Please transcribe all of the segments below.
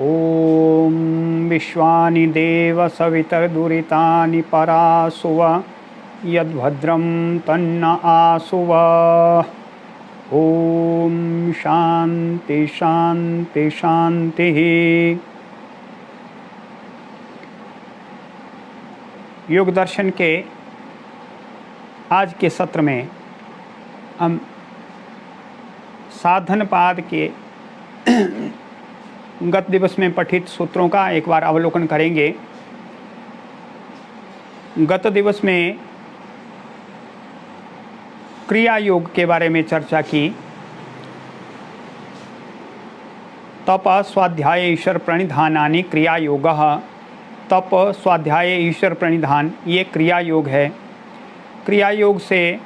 ओम विश्वानि देव सवितर्दुरितानि परासुव यद्भद्रं तन्न आसुव। ओम शांति शांति शांति। योग दर्शन के आज के सत्र में हम साधन पाद के गत दिवस में पठित सूत्रों का एक बार अवलोकन करेंगे। गत दिवस में क्रिया योग के बारे में चर्चा की। तप स्वाध्याय ईश्वर प्रणिधानानि क्रिया योग। तप स्वाध्याय ईश्वर प्रणिधान ये क्रिया योग है। क्रिया योग से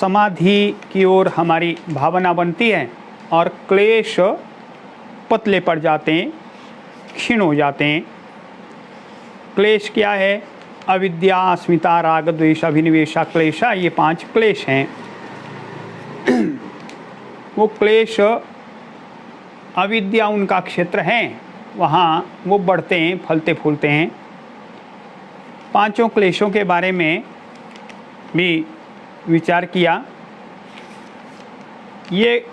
समाधि की ओर हमारी भावना बनती है और क्लेश पतले पड़ जाते हैं, क्षीण हो जाते हैं। क्लेश क्या है? अविद्या, अस्मिता, राग, द्वेष, अभिनिवेशा, क्लेशा, ये 5 क्लेश हैं। वो क्लेश अविद्या उनका क्षेत्र है, वहाँ वो बढ़ते हैं, फलते फूलते हैं। 5 क्लेशों के बारे में भी विचार किया। ये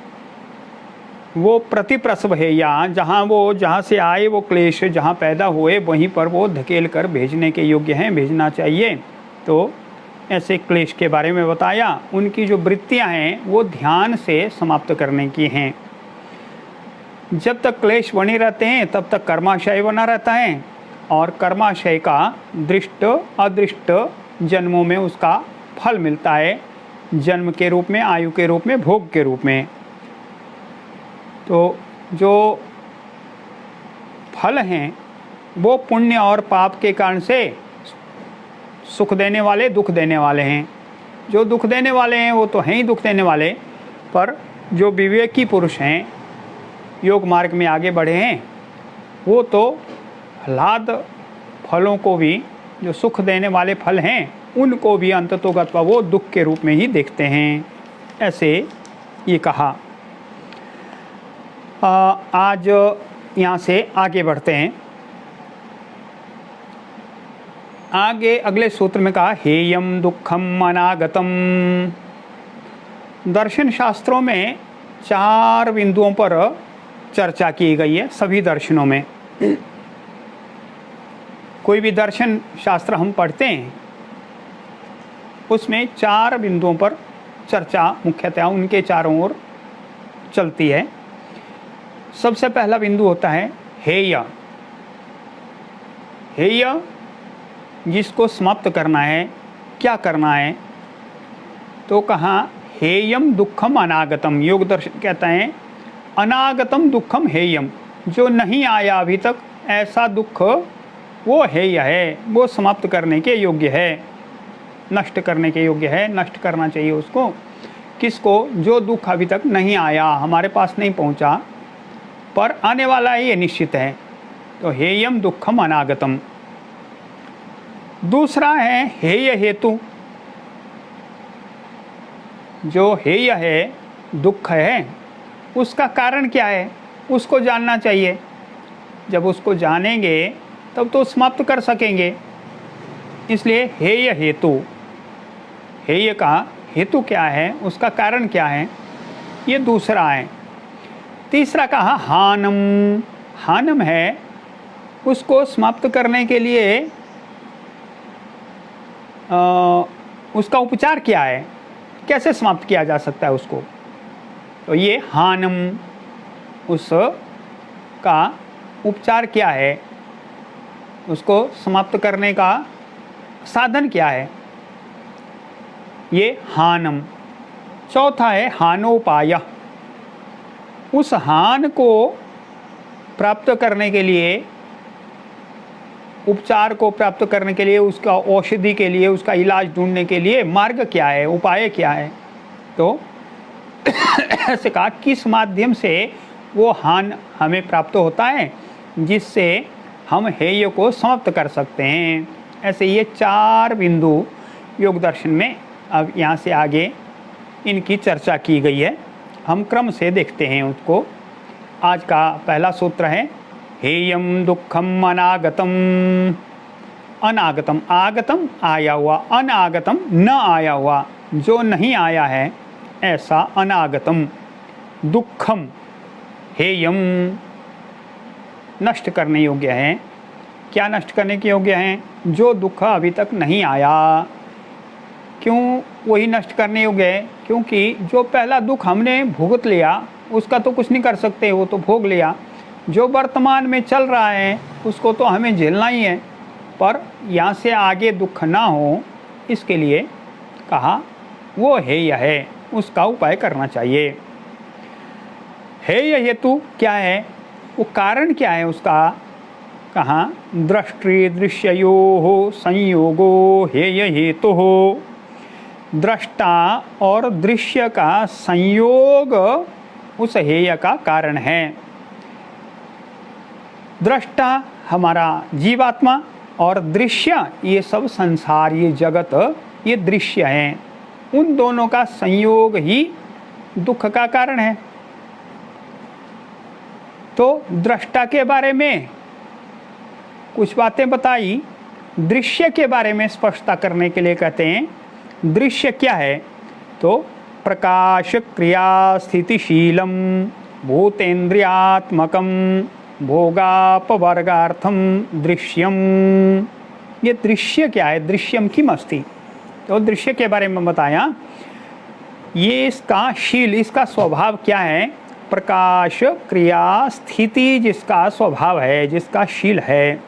वो प्रतिप्रसव है, या जहाँ से आए वो क्लेश, जहाँ पैदा हुए वहीं पर वो धकेल कर भेजने के योग्य हैं, भेजना चाहिए। तो ऐसे क्लेश के बारे में बताया। उनकी जो वृत्तियाँ हैं वो ध्यान से समाप्त करने की हैं। जब तक क्लेश बने रहते हैं तब तक कर्माशय बना रहता है, और कर्माशय का दृष्ट अदृष्ट जन्मों में उसका फल मिलता है, जन्म के रूप में, आयु के रूप में, भोग के रूप में। तो जो फल हैं वो पुण्य और पाप के कारण से सुख देने वाले, दुख देने वाले हैं। जो दुख देने वाले हैं वो तो हैं ही दुख देने वाले, पर जो विवेकी पुरुष हैं, योग मार्ग में आगे बढ़े हैं, वो तो आह्लाद फलों को भी, जो सुख देने वाले फल हैं, उनको भी अंततोगत्वा वो दुख के रूप में ही देखते हैं। ऐसे ये कहा। आज यहाँ से आगे बढ़ते हैं। आगे अगले सूत्र में कहा हेयम दुखम अनागतम। दर्शन शास्त्रों में 4 बिंदुओं पर चर्चा की गई है, सभी दर्शनों में। कोई भी दर्शन शास्त्र हम पढ़ते हैं उसमें 4 बिंदुओं पर चर्चा मुख्यतः उनके चारों ओर चलती है। सबसे पहला बिंदु होता है हेय। हेय जिसको समाप्त करना है, क्या करना है? तो कहा हेयम दुखम अनागतम। योग दर्शन कहता है अनागतम दुखम हेयम, जो नहीं आया अभी तक ऐसा दुख वो हेय है, वो समाप्त करने के योग्य है, नष्ट करने के योग्य है, नष्ट करना चाहिए उसको। किसको? जो दुख अभी तक नहीं आया, हमारे पास नहीं पहुंचा, पर आने वाला है, ये निश्चित है। तो हेयम दुखम अनागतम। दूसरा है हेय हेतु। जो हेय है, दुख है, उसका कारण क्या है उसको जानना चाहिए। जब उसको जानेंगे तब तो समाप्त कर सकेंगे। इसलिए हेय हेतु, हेय का हेतु क्या है, उसका कारण क्या है, ये दूसरा है। तीसरा कहा हानम। हानम है उसको समाप्त करने के लिए उसका उपचार क्या है, कैसे समाप्त किया जा सकता है उसको। तो ये हानम, उसका उपचार क्या है, उसको समाप्त करने का साधन क्या है, ये हानम। चौथा है हानोपाय। उस हान को प्राप्त करने के लिए, उपचार को प्राप्त करने के लिए, उसका औषधि के लिए, उसका इलाज ढूंढने के लिए मार्ग क्या है, उपाय क्या है। तो ऐसे कहा किस माध्यम से वो हान हमें प्राप्त होता है जिससे हम हेय को समाप्त कर सकते हैं। ऐसे ये 4 बिंदु योग दर्शन में अब यहाँ से आगे इनकी चर्चा की गई है। हम क्रम से देखते हैं उसको। आज का पहला सूत्र है हेयम दुखम अनागतम। अनागतम, आगतम आया हुआ, अनागतम न आया हुआ, जो नहीं आया है ऐसा अनागतम। दुखम हेयम नष्ट करने योग्य है। क्या नष्ट करने के योग्य हैं? जो दुख अभी तक नहीं आया। क्यों वही नष्ट करने योग्य है? क्योंकि जो पहला दुख हमने भुगत लिया उसका तो कुछ नहीं कर सकते, वो तो भोग लिया। जो वर्तमान में चल रहा है उसको तो हमें झेलना ही है, पर यहाँ से आगे दुख ना हो इसके लिए कहा वो हेय है, उसका उपाय करना चाहिए। हेय हेतु क्या है? वो कारण क्या है उसका? कहा दृष्टि दृश्ययोः संयोगो हेय हेतु हो। दृष्टा और दृश्य का संयोग उस हेय का कारण है। दृष्टा हमारा जीवात्मा और दृश्य ये सब संसार, ये जगत, ये दृश्य हैं। उन दोनों का संयोग ही दुख का कारण है। तो दृष्टा के बारे में कुछ बातें बताई, दृश्य के बारे में स्पष्टता करने के लिए कहते हैं दृश्य क्या है? तो प्रकाश क्रिया स्थितिशीलम भूतेन्द्रियात्मकम भोगापवर्गार्थम दृश्यम। ये दृश्य क्या है? दृश्यम किम अस्ति? तो दृश्य के बारे में बताया, ये इसका शील, इसका स्वभाव क्या है? प्रकाश क्रिया स्थिति जिसका स्वभाव है, जिसका शील है।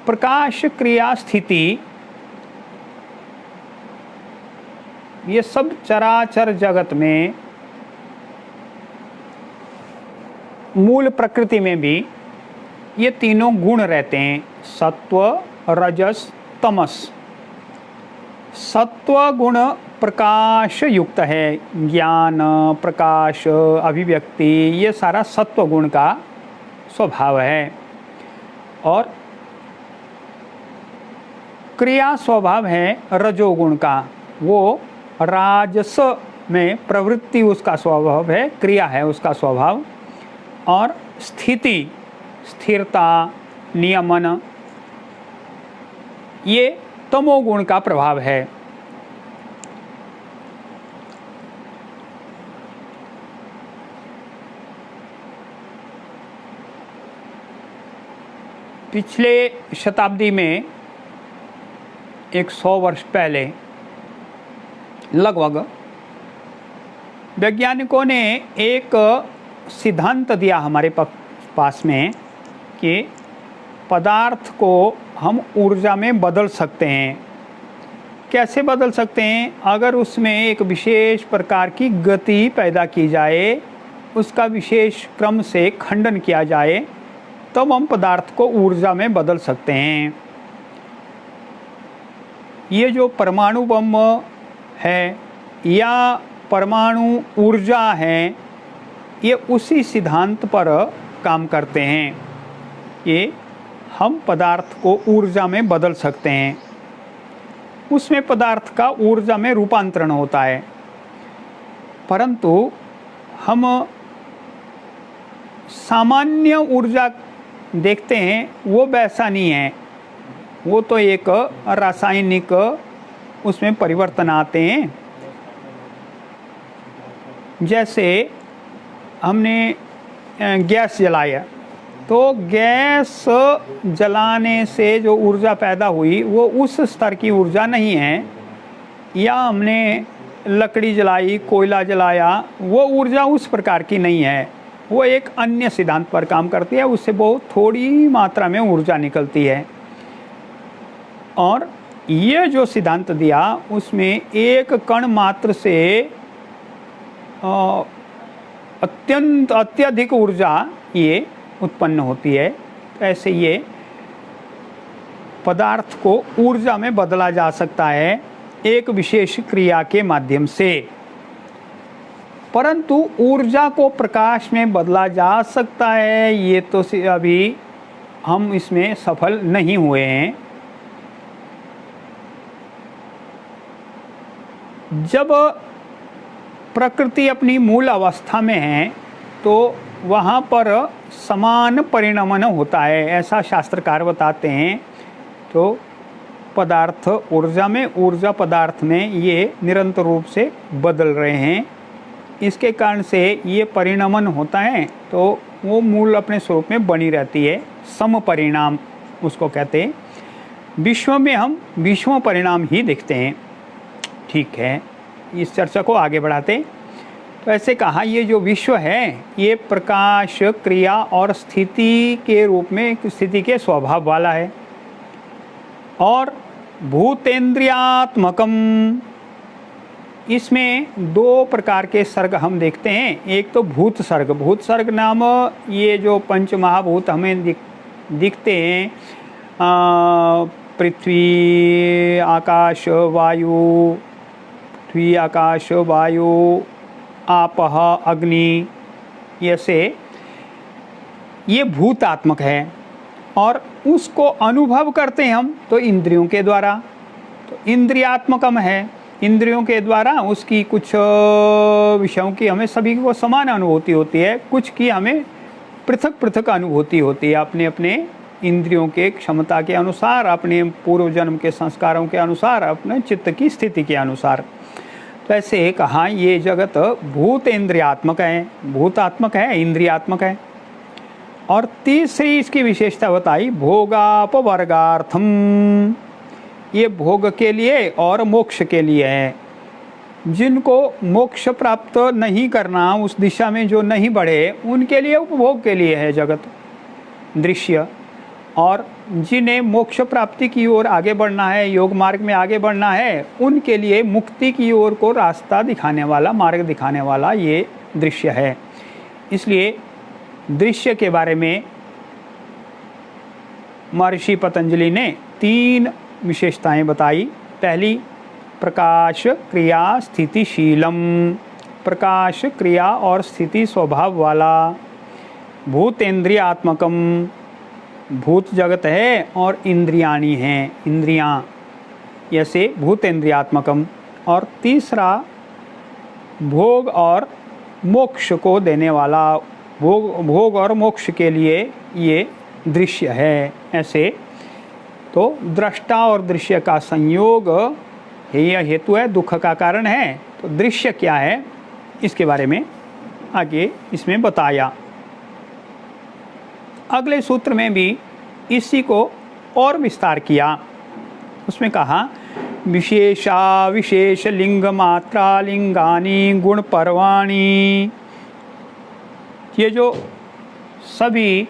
प्रकाश क्रिया स्थिति ये सब चराचर जगत में, मूल प्रकृति में भी ये तीनों गुण रहते हैं, सत्व रजस तमस। सत्व गुण प्रकाश युक्त है, ज्ञान प्रकाश अभिव्यक्ति ये सारा सत्व गुण का स्वभाव है। और क्रिया स्वभाव है रजोगुण का, वो राजस में प्रवृत्ति उसका स्वभाव है, क्रिया है उसका स्वभाव। और स्थिति स्थिरता नियमन ये तमोगुण का प्रभाव है। पिछले शताब्दी में 100 वर्ष पहले लगभग वैज्ञानिकों ने एक सिद्धांत दिया हमारे पास में कि पदार्थ को हम ऊर्जा में बदल सकते हैं। कैसे बदल सकते हैं? अगर उसमें एक विशेष प्रकार की गति पैदा की जाए, उसका विशेष क्रम से खंडन किया जाए, तब हम पदार्थ को ऊर्जा में बदल सकते हैं। ये जो परमाणु बम है या परमाणु ऊर्जा है, ये उसी सिद्धांत पर काम करते हैं कि हम पदार्थ को ऊर्जा में बदल सकते हैं। उसमें पदार्थ का ऊर्जा में रूपांतरण होता है, परंतु हम सामान्य ऊर्जा देखते हैं वो वैसा नहीं है। वो तो एक रासायनिक उसमें परिवर्तन आते हैं। जैसे हमने गैस जलाया, तो गैस जलाने से जो ऊर्जा पैदा हुई वो उस स्तर की ऊर्जा नहीं है। या हमने लकड़ी जलाई, कोयला जलाया, वो ऊर्जा उस प्रकार की नहीं है। वो एक अन्य सिद्धांत पर काम करती है, उससे बहुत थोड़ी मात्रा में ऊर्जा निकलती है। और ये जो सिद्धांत दिया उसमें एक कण मात्र से अत्यधिक ऊर्जा ये उत्पन्न होती है। ऐसे ये पदार्थ को ऊर्जा में बदला जा सकता है एक विशेष क्रिया के माध्यम से। परंतु ऊर्जा को प्रकाश में बदला जा सकता है, ये तो अभी हम इसमें सफल नहीं हुए हैं। जब प्रकृति अपनी मूल अवस्था में है तो वहाँ पर समान परिणमन होता है, ऐसा शास्त्रकार बताते हैं। तो पदार्थ ऊर्जा में, ऊर्जा पदार्थ में ये निरंतर रूप से बदल रहे हैं, इसके कारण से ये परिणमन होता है तो वो मूल अपने स्वरूप में बनी रहती है। सम परिणाम उसको कहते हैं। विश्व में हम विश्व परिणाम ही देखते हैं। ठीक है, इस चर्चा को आगे बढ़ाते। तो ऐसे कहा, ये जो विश्व है ये प्रकाश, क्रिया और स्थिति के रूप में, स्थिति के स्वभाव वाला है। और भूतेन्द्रियात्मकम, इसमें दो प्रकार के सर्ग हम देखते हैं। एक तो भूत सर्ग, भूत सर्ग नाम ये जो पंच महाभूत हमें दिखते हैं, पृथ्वी आकाश वायु, पृथ्वी आकाश वायु, आपह अग्नि, ऐसे ये भूतात्मक है। और उसको अनुभव करते हैं हम तो इंद्रियों के द्वारा, तो इंद्रियात्मकम है। इंद्रियों के द्वारा उसकी कुछ विषयों की हमें सभी को समान अनुभूति होती है, कुछ की हमें पृथक पृथक अनुभूति होती है, अपने अपने इंद्रियों के क्षमता के अनुसार, अपने पूर्व जन्म के संस्कारों के अनुसार, अपने चित्त की स्थिति के अनुसार। तो ऐसे कहा ये जगत भूत इंद्रियात्मक है, भूतात्मक है, इंद्रियात्मक है। और तीसरी इसकी विशेषता बताई, भोगापवर्गार्थम, ये भोग के लिए और मोक्ष के लिए है। जिनको मोक्ष प्राप्त नहीं करना, उस दिशा में जो नहीं बढ़े, उनके लिए उपभोग के लिए है जगत, दृश्य। और जिन्हें मोक्ष प्राप्ति की ओर आगे बढ़ना है, योग मार्ग में आगे बढ़ना है, उनके लिए मुक्ति की ओर को रास्ता दिखाने वाला, मार्ग दिखाने वाला ये दृश्य है। इसलिए दृश्य के बारे में महर्षि पतंजलि ने 3 विशेषताएं बताई। पहली, प्रकाश क्रिया स्थितिशीलम, प्रकाश क्रिया और स्थिति स्वभाव वाला। भूतेन्द्रियात्मकम, भूत जगत है और इंद्रियाणी हैं, इंद्रियां, ऐसे भूतेन्द्रियात्मकम। और तीसरा, भोग और मोक्ष को देने वाला, भोग और मोक्ष के लिए ये दृश्य है। ऐसे तो दृष्टा और दृश्य का संयोग हेय हेतु है, दुख का कारण है। तो दृश्य क्या है इसके बारे में आगे इसमें बताया। अगले सूत्र में भी इसी को और विस्तार किया। उसमें कहा, विशेषा विशेष लिंग मात्रा लिंगानी गुण पर्वाणी, ये जो सभी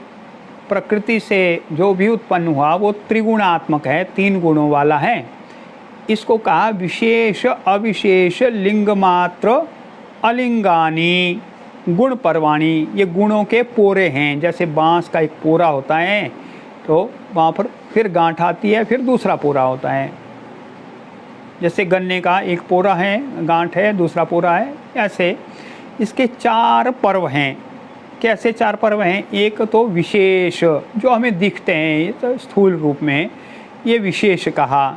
प्रकृति से जो भी उत्पन्न हुआ वो त्रिगुणात्मक है, 3 गुणों वाला है। इसको कहा विशेष अविशेष लिंग मात्र अलिंगानी गुण पर्वाणी, ये गुणों के पोरे हैं। जैसे बांस का एक पोरा होता है तो वहाँ पर फिर गांठ आती है, फिर दूसरा पोरा होता है। जैसे गन्ने का एक पोरा है, गांठ है, दूसरा पोरा है, ऐसे इसके 4 पर्व हैं। कैसे 4 पर्व हैं? एक तो विशेष जो हमें दिखते हैं तो स्थूल रूप में, ये विशेष कहा।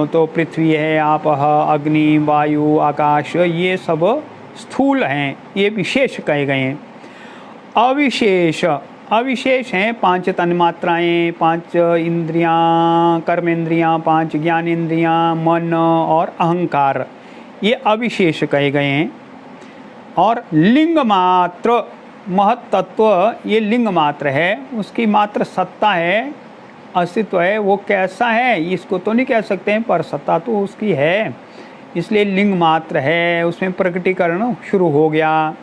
तो पृथ्वी है, आपह अग्नि वायु आकाश, ये सब स्थूल हैं, ये विशेष कहे गए हैं। अविशेष, अविशेष हैं 5 तन्मात्राएँ, 5 इंद्रियाँ, कर्मेंद्रियाँ, 5 ज्ञानेंद्रियाँ, मन और अहंकार, ये अविशेष कहे गए हैं। और लिंग मात्र महत्तत्व, ये लिंग मात्र है, उसकी मात्र सत्ता है, अस्तित्व है। वो कैसा है इसको तो नहीं कह सकते हैं, पर सत्ता तो उसकी है, इसलिए लिंग मात्र है। उसमें प्रकटीकरण शुरू हो गया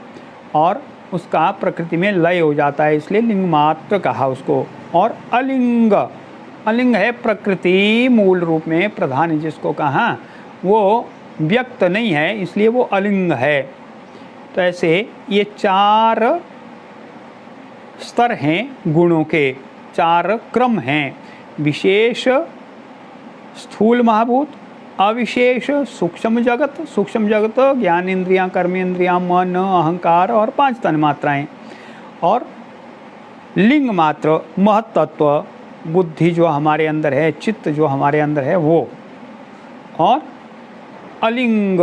और उसका प्रकृति में लय हो जाता है, इसलिए लिंग मात्र कहा उसको। और अलिंग, अलिंग है प्रकृति मूल रूप में प्रधान, जिसको कहा वो व्यक्त नहीं है, इसलिए वो अलिंग है। तो ऐसे ये 4 स्तर हैं गुणों के, 4 क्रम हैं। विशेष स्थूल महाभूत, अविशेष सूक्ष्म जगत, सूक्ष्म जगत ज्ञान इंद्रियां, कर्म इंद्रियां, मन अहंकार और 5 तन्मात्राएं। और लिंग मात्र महत्तत्व, बुद्धि जो हमारे अंदर है, चित्त जो हमारे अंदर है वो। और अलिंग,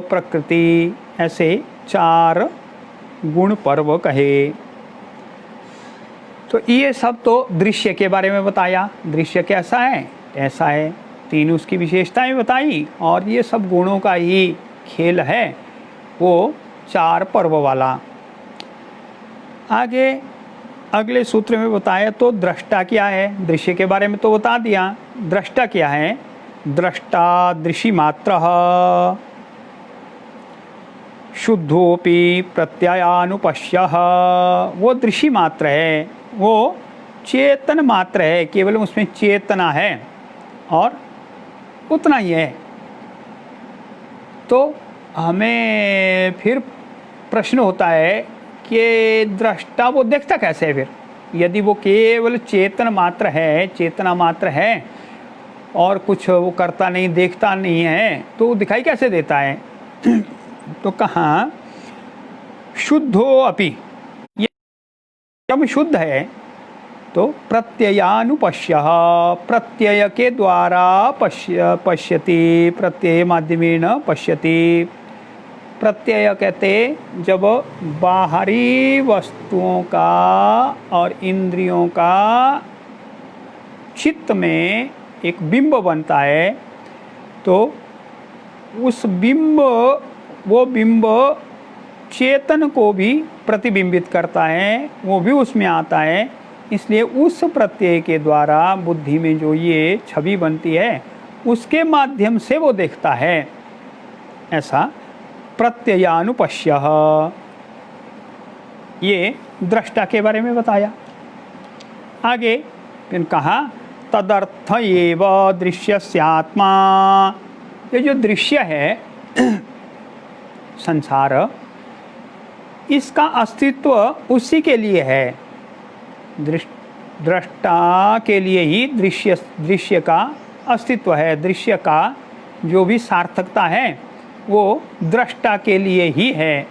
प्रकृति, ऐसे 4 गुण पर्व कहे। तो ये सब तो दृश्य के बारे में बताया, दृश्य कैसा है, ऐसा है, 3 उसकी विशेषताएं बताई, और ये सब गुणों का ही खेल है वो 4 पर्व वाला। आगे अगले सूत्र में बताया तो दृष्टा क्या है, दृश्य के बारे में तो बता दिया, दृष्टा क्या है, दृष्टा दृशि मात्र शुद्धोपि प्रत्ययानुपश्य, वो दृशि मात्र है, वो चेतन मात्र है, केवल उसमें चेतना है और उतना ही है। तो हमें फिर प्रश्न होता है कि दृष्टा वो देखता कैसे है फिर, यदि वो केवल चेतन मात्र है, चेतना मात्र है और कुछ वो करता नहीं, देखता नहीं है, तो वो दिखाई कैसे देता है? तो कहाँ शुद्धो अपि, ये जब शुद्ध है तो प्रत्ययानुपश्य, प्रत्यय के द्वारा पश्यति, प्रत्यय माध्यमेन पश्यति। प्रत्यय कहते जब बाहरी वस्तुओं का और इंद्रियों का चित्त में एक बिंब बनता है, तो उस बिंब, वो बिंब चेतन को भी प्रतिबिंबित करता है, वो भी उसमें आता है, इसलिए उस प्रत्यय के द्वारा बुद्धि में जो ये छवि बनती है उसके माध्यम से वो देखता है। ऐसा प्रत्ययानुपश्य, ये दृष्टा के बारे में बताया। आगे फिर कहा तदर्थ एव दृश्यस्यात्मा, ये जो दृश्य है संसार, इसका अस्तित्व उसी के लिए है, दृष्टा के लिए ही दृश्य का अस्तित्व है, दृश्य का जो भी सार्थकता है वो दृष्टा के लिए ही है।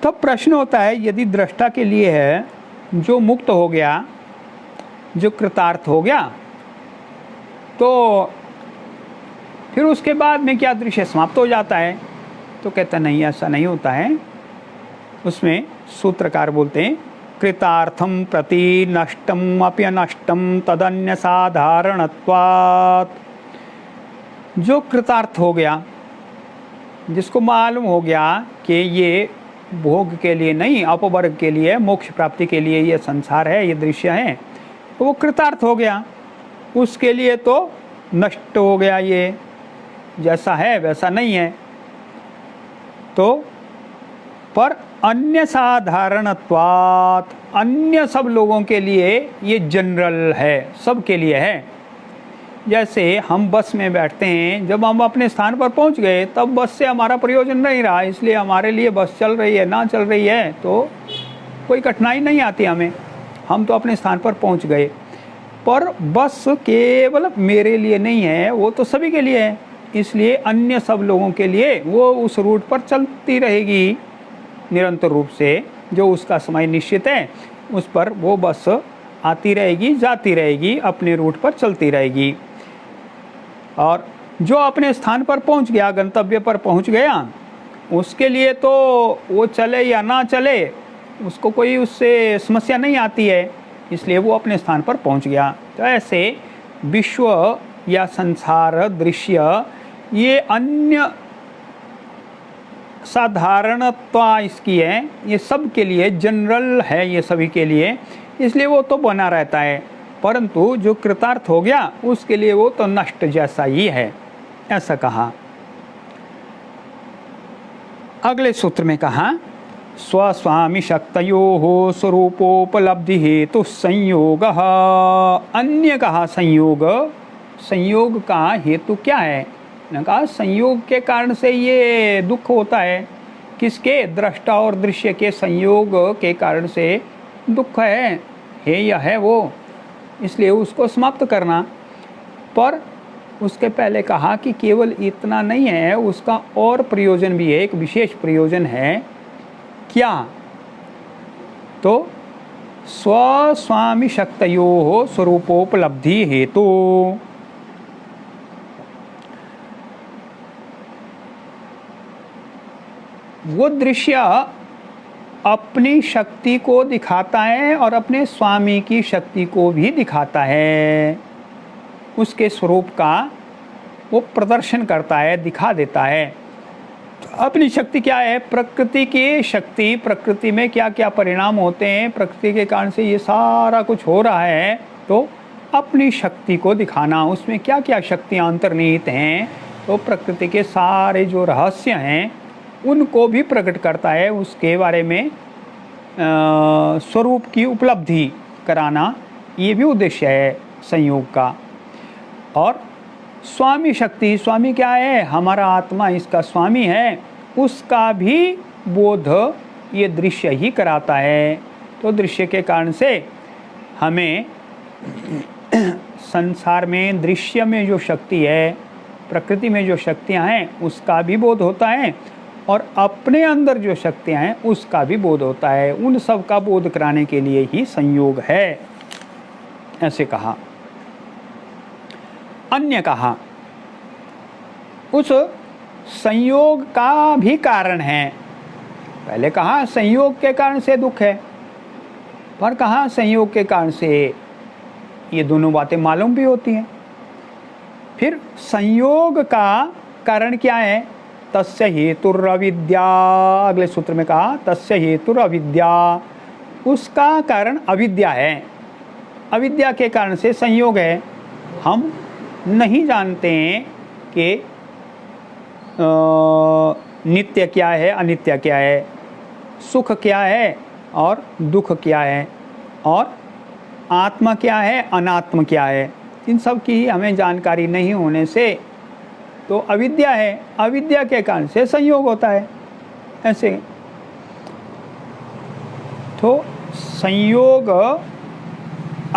तब प्रश्न होता है यदि दृष्टा के लिए है, जो मुक्त हो गया, जो कृतार्थ हो गया, तो फिर उसके बाद में क्या दृश्य समाप्त हो जाता है? तो कहता नहीं, ऐसा नहीं होता है। उसमें सूत्रकार बोलते हैं कृतार्थम प्रति नष्टम अप्यनष्टम तदन्य साधारणत्वात्। जो कृतार्थ हो गया, जिसको मालूम हो गया कि ये भोग के लिए नहीं, अपवर्ग के लिए, मोक्ष प्राप्ति के लिए ये संसार है, ये दृश्य है, तो वो कृतार्थ हो गया, उसके लिए तो नष्ट हो गया, ये जैसा है वैसा नहीं है। तो पर अन्य साधारणत्वात्, अन्य सब लोगों के लिए ये जनरल है, सब के लिए है। जैसे हम बस में बैठते हैं, जब हम अपने स्थान पर पहुंच गए तब बस से हमारा प्रयोजन नहीं रहा, इसलिए हमारे लिए बस चल रही है ना चल रही है तो कोई कठिनाई नहीं आती हमें, हम तो अपने स्थान पर पहुंच गए। पर बस केवल मेरे लिए नहीं है, वो तो सभी के लिए है, इसलिए अन्य सब लोगों के लिए वो उस रूट पर चलती रहेगी निरंतर रूप से, जो उसका समय निश्चित है उस पर वो बस आती रहेगी, जाती रहेगी, अपने रूट पर चलती रहेगी। और जो अपने स्थान पर पहुंच गया, गंतव्य पर पहुंच गया, उसके लिए तो वो चले या ना चले उसको कोई उससे समस्या नहीं आती है, इसलिए वो अपने स्थान पर पहुंच गया। तो ऐसे विश्व या संसार दृश्य ये अन्य साधारणता इसकी है, ये सब के लिए जनरल है, ये सभी के लिए, इसलिए वो तो बना रहता है। परंतु जो कृतार्थ हो गया उसके लिए वो तो नष्ट जैसा ही है, ऐसा कहा। अगले सूत्र में कहा स्वस्वामी शक्तयोः स्वरूपोपलब्धि हेतु संयोग। अन्य कहा संयोग, संयोग का हेतु क्या है? ने कहा संयोग के कारण से ये दुख होता है। किसके? दृष्टा और दृश्य के संयोग के कारण से दुख है, यह है वो, इसलिए उसको समाप्त करना। पर उसके पहले कहा कि केवल इतना नहीं है, उसका और प्रयोजन भी है, एक विशेष प्रयोजन है। क्या? तो स्वस्वामी शक्तयोः स्वरूपोपलब्धि हेतु, वो दृश्य अपनी शक्ति को दिखाता है और अपने स्वामी की शक्ति को भी दिखाता है। उसके स्वरूप का वो प्रदर्शन करता है, दिखा देता है। तो अपनी शक्ति क्या है? प्रकृति की शक्ति, प्रकृति में क्या क्या परिणाम होते हैं, प्रकृति के कारण से ये सारा कुछ हो रहा है। तो अपनी शक्ति को दिखाना, उसमें क्या क्या शक्तियाँ अंतर्निहित हैं, तो प्रकृति के सारे जो रहस्य हैं उनको भी प्रकट करता है। उसके बारे में स्वरूप की उपलब्धि कराना, ये भी उद्देश्य है संयोग का। और स्वामी शक्ति, स्वामी क्या है? हमारा आत्मा इसका स्वामी है, उसका भी बोध ये दृश्य ही कराता है। तो दृश्य के कारण से हमें संसार में, दृश्य में जो शक्ति है, प्रकृति में जो शक्तियाँ हैं उसका भी बोध होता है, और अपने अंदर जो शक्तियाँ हैं उसका भी बोध होता है। उन सब का बोध कराने के लिए ही संयोग है, ऐसे कहा। अन्य कहा, उस संयोग का भी कारण है। पहले कहा संयोग के कारण से दुख है, पर कहा संयोग के कारण से ये दोनों बातें मालूम भी होती हैं। फिर संयोग का कारण क्या है? तस्य हेतुर अविद्या। अगले सूत्र में कहा तस्य हेतुर अविद्या, उसका कारण अविद्या है। अविद्या के कारण से संयोग है। हम नहीं जानते हैं कि नित्य क्या है, अनित्य क्या है, सुख क्या है और दुख क्या है, और आत्मा क्या है, अनात्म क्या है। इन सब की हमें जानकारी नहीं होने से तो अविद्या है, अविद्या के कारण से संयोग होता है। ऐसे तो संयोग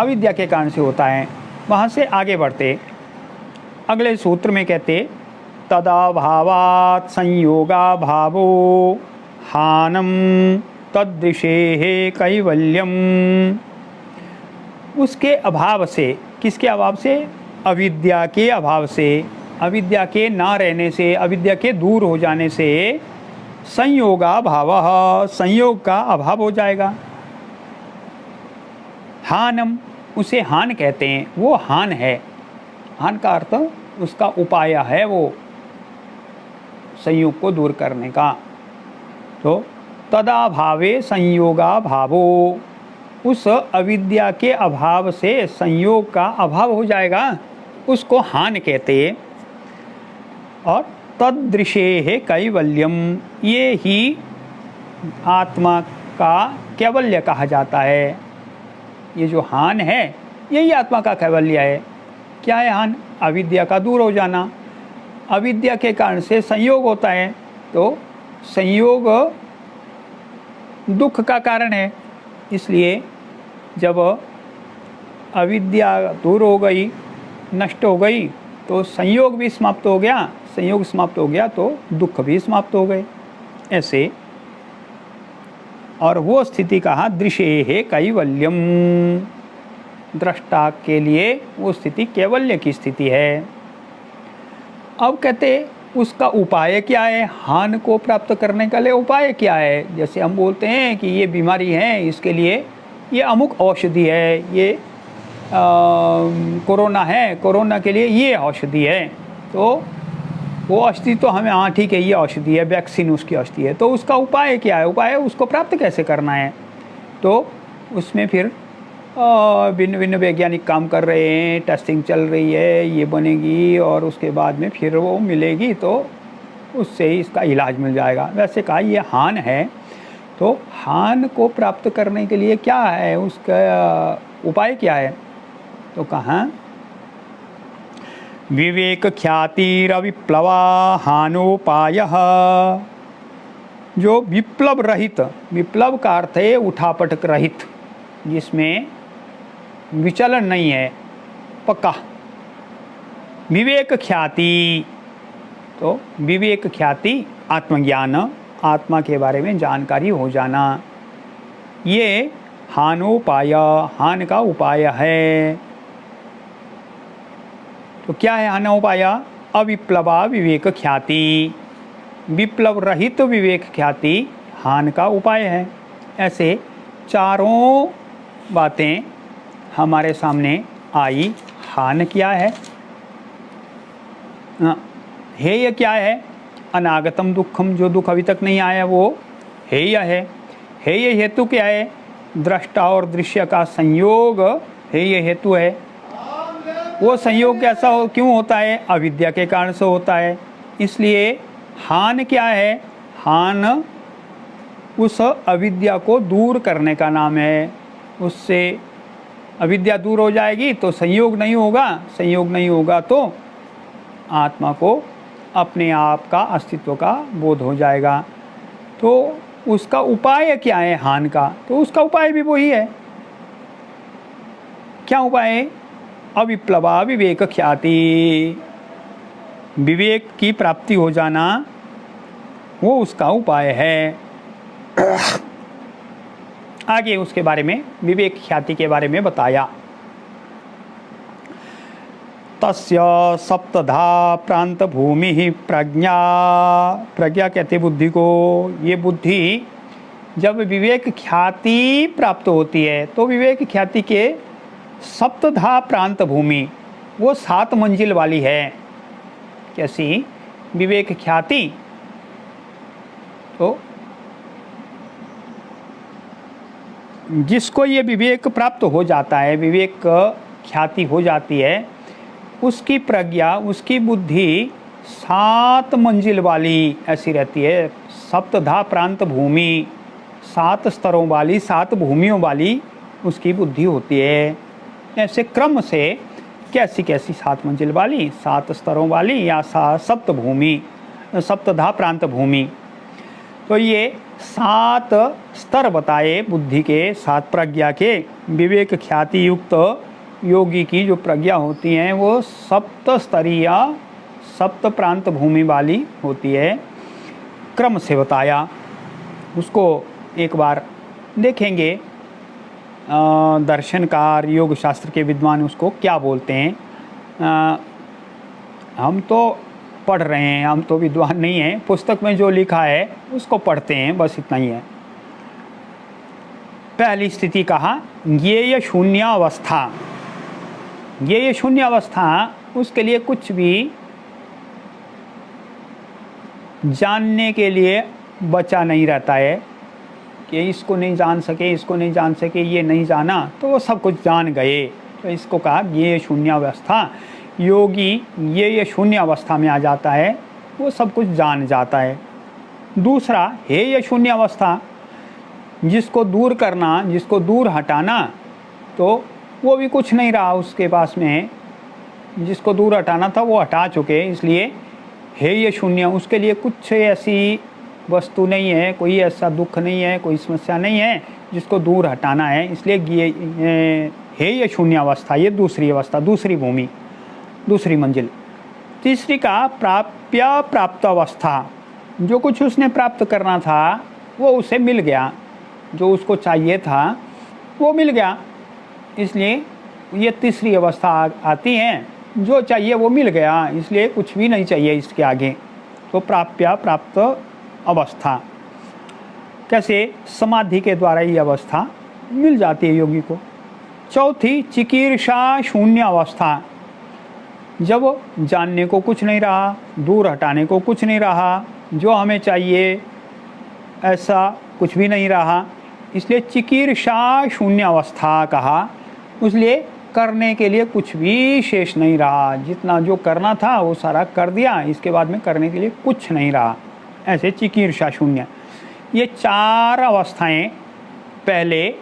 अविद्या के कारण से होता है। वहाँ से आगे बढ़ते अगले सूत्र में कहते तदा भावात् संयोगा भावो हानम तदृशेः कैवल्यम। उसके अभाव से, किसके अभाव से? अविद्या के अभाव से, अविद्या के ना रहने से, अविद्या के दूर हो जाने से संयोगा भावः, संयोग का अभाव हो जाएगा। हानम, उसे हान कहते हैं, वो हान है। हान का अर्थ उसका उपाय है, वो संयोग को दूर करने का। तो तदा भावे संयोगा भावो, उस अविद्या के अभाव से संयोग का अभाव हो जाएगा, उसको हान कहते हैं। और तदृशेः कैवल्यम, ये ही आत्मा का कैवल्य कहा जाता है। ये जो हान है यही आत्मा का कैवल्य है। क्या है हान? अविद्या का दूर हो जाना। अविद्या के कारण से संयोग होता है, तो संयोग दुख का कारण है। इसलिए जब अविद्या दूर हो गई, नष्ट हो गई, तो संयोग भी समाप्त हो गया। संयोग समाप्त हो गया तो दुख भी समाप्त हो गए, ऐसे। और वो स्थिति कहा दृशेः कैवल्यम, दृष्टा के लिए वो स्थिति कैवल्य की स्थिति है। अब कहते उसका उपाय क्या है? हान को प्राप्त करने का लिए उपाय क्या है? जैसे हम बोलते हैं कि ये बीमारी है, इसके लिए ये अमुक औषधि है, ये कोरोना है, कोरोना के लिए ये औषधि है। तो वो औषधि तो हमें, हाँ ठीक है ये औषधि है, वैक्सीन उसकी औषधि है। तो उसका उपाय क्या है? उपाय उसको प्राप्त कैसे करना है? तो उसमें फिर भिन्न भिन्न वैज्ञानिक काम कर रहे हैं, टेस्टिंग चल रही है, ये बनेगी और उसके बाद में फिर वो मिलेगी, तो उससे ही इसका इलाज मिल जाएगा। वैसे कहा ये हान है, तो हान को प्राप्त करने के लिए क्या है, उसका उपाय क्या है? तो कहा विवेक ख्यातिरविप्लवा हानोपायः। जो विप्लव रहित, विप्लव का अर्थ है उठापटक रहित, जिसमें विचलन नहीं है, पक्का। विवेक ख्याति, तो विवेक ख्याति आत्मज्ञान, आत्मा के बारे में जानकारी हो जाना, ये हानोपाय, हान का उपाय है। तो क्या है हानोपाय? अविप्लवा विवेक ख्याति। विप्लव रहित विवेक ख्याति हान का उपाय है। ऐसे चारों बातें हमारे सामने आई। हान क्या है? हेय क्या है? अनागतम दुखम, जो दुख अभी तक नहीं आया वो हेय है। हेय हेतु क्या है? दृष्टा और दृश्य का संयोग हेय हेतु है। वो संयोग कैसा क्यों होता है? अविद्या के कारण से होता है। इसलिए हान क्या है? हान उस अविद्या को दूर करने का नाम है। उससे अविद्या दूर हो जाएगी तो संयोग नहीं होगा, संयोग नहीं होगा तो आत्मा को अपने आप का अस्तित्व का बोध हो जाएगा। तो उसका उपाय क्या है हान का? तो उसका उपाय भी वही है। क्या उपाय है? अविप्लवा विवेक ख्याति, विवेक की प्राप्ति हो जाना, वो उसका उपाय है। आगे उसके बारे में, विवेक ख्याति के बारे में बताया। तस्य सप्तधा प्रांत भूमि प्रज्ञा, प्रज्ञा कहते बुद्धि को। ये बुद्धि जब विवेक ख्याति प्राप्त होती है तो विवेक ख्याति के सप्तधा प्रांत भूमि, वो 7 मंजिल वाली है। कैसी? विवेक ख्याति तो जिसको ये विवेक प्राप्त हो जाता है, विवेक ख्याति हो जाती है, उसकी प्रज्ञा, उसकी बुद्धि 7 मंजिल वाली ऐसी रहती है। सप्तधा प्रांत भूमि, 7 स्तरों वाली, 7 भूमियों वाली उसकी बुद्धि होती है। ऐसे क्रम से कैसी कैसी 7 मंजिल वाली, 7 स्तरों वाली या 7 भूमि, सप्तधा प्रांत भूमि। तो ये 7 स्तर बताए बुद्धि के, 7 प्रज्ञा के। विवेक ख्याति युक्त योगी की जो प्रज्ञा होती हैं वो 7 स्तरीय, 7 प्रांत भूमि वाली होती है। क्रम से बताया, उसको एक बार देखेंगे। दर्शनकार, योग शास्त्र के विद्वान उसको क्या बोलते हैं। हम तो पढ़ रहे हैं, हम तो विद्वान नहीं हैं। पुस्तक में जो लिखा है उसको पढ़ते हैं, बस इतना ही है। पहली स्थिति कहा ज्ञेय शून्य अवस्था। ज्ञेय शून्य अवस्था, उसके लिए कुछ भी जानने के लिए बचा नहीं रहता है कि इसको नहीं जान सके, इसको नहीं जान सके, ये नहीं जाना तो वो सब कुछ जान गए। तो इसको कहा ज्ञेय शून्य अवस्था। योगी ये शून्य अवस्था में आ जाता है, वो सब कुछ जान जाता है। दूसरा हेय शून्य अवस्था, जिसको दूर करना, जिसको दूर हटाना, तो वो भी कुछ नहीं रहा उसके पास में। जिसको दूर हटाना था वो हटा चुके, इसलिए हेय शून्य, उसके लिए कुछ ऐसी वस्तु नहीं है, कोई ऐसा दुख नहीं है, कोई समस्या नहीं है जिसको दूर हटाना है। इसलिए हेय शून्य अवस्था, ये दूसरी अवस्था, दूसरी भूमि, दूसरी मंजिल। तीसरी का प्राप्त अवस्था, जो कुछ उसने प्राप्त करना था वो उसे मिल गया, जो उसको चाहिए था वो मिल गया। इसलिए ये तीसरी अवस्था आती है, जो चाहिए वो मिल गया, इसलिए कुछ भी नहीं चाहिए इसके आगे। तो प्राप्त अवस्था, कैसे? समाधि के द्वारा ये अवस्था मिल जाती है योगी को। चौथी चिकीर्षा शून्य अवस्था, जब जानने को कुछ नहीं रहा, दूर हटाने को कुछ नहीं रहा, जो हमें चाहिए ऐसा कुछ भी नहीं रहा, इसलिए चिकीर्षा शून्य अवस्था कहा। इसलिए करने के लिए कुछ भी शेष नहीं रहा, जितना जो करना था वो सारा कर दिया, इसके बाद में करने के लिए कुछ नहीं रहा। ऐसे चिकीर्षा शून्य। ये 4 अवस्थाएं पहले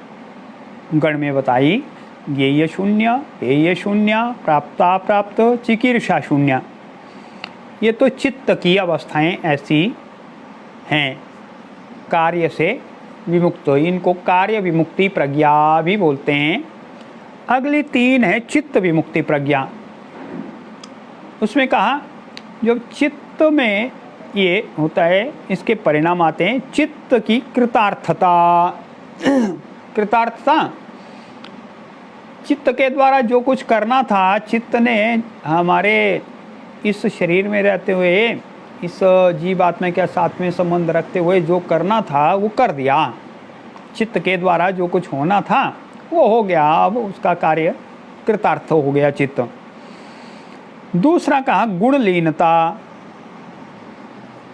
गण में बताई, ज्ञेय शून्य, हेय शून्य, प्राप्त, चिकीर्षा शून्य। ये तो चित्त की अवस्थाएं ऐसी हैं, कार्य से विमुक्त, इनको कार्य विमुक्ति प्रज्ञा भी बोलते हैं। अगली 3 है चित्त विमुक्ति प्रज्ञा। उसमें कहा जब चित्त में ये होता है, इसके परिणाम आते हैं चित्त की कृतार्थता। कृतार्थता, चित्त के द्वारा जो कुछ करना था, चित्त ने हमारे इस शरीर में रहते हुए इस जीवात्मा के साथ में संबंध रखते हुए जो करना था वो कर दिया, चित्त के द्वारा जो कुछ होना था वो हो गया, अब उसका कार्य कृतार्थ हो गया चित्त। दूसरा कहा गुणलीनता,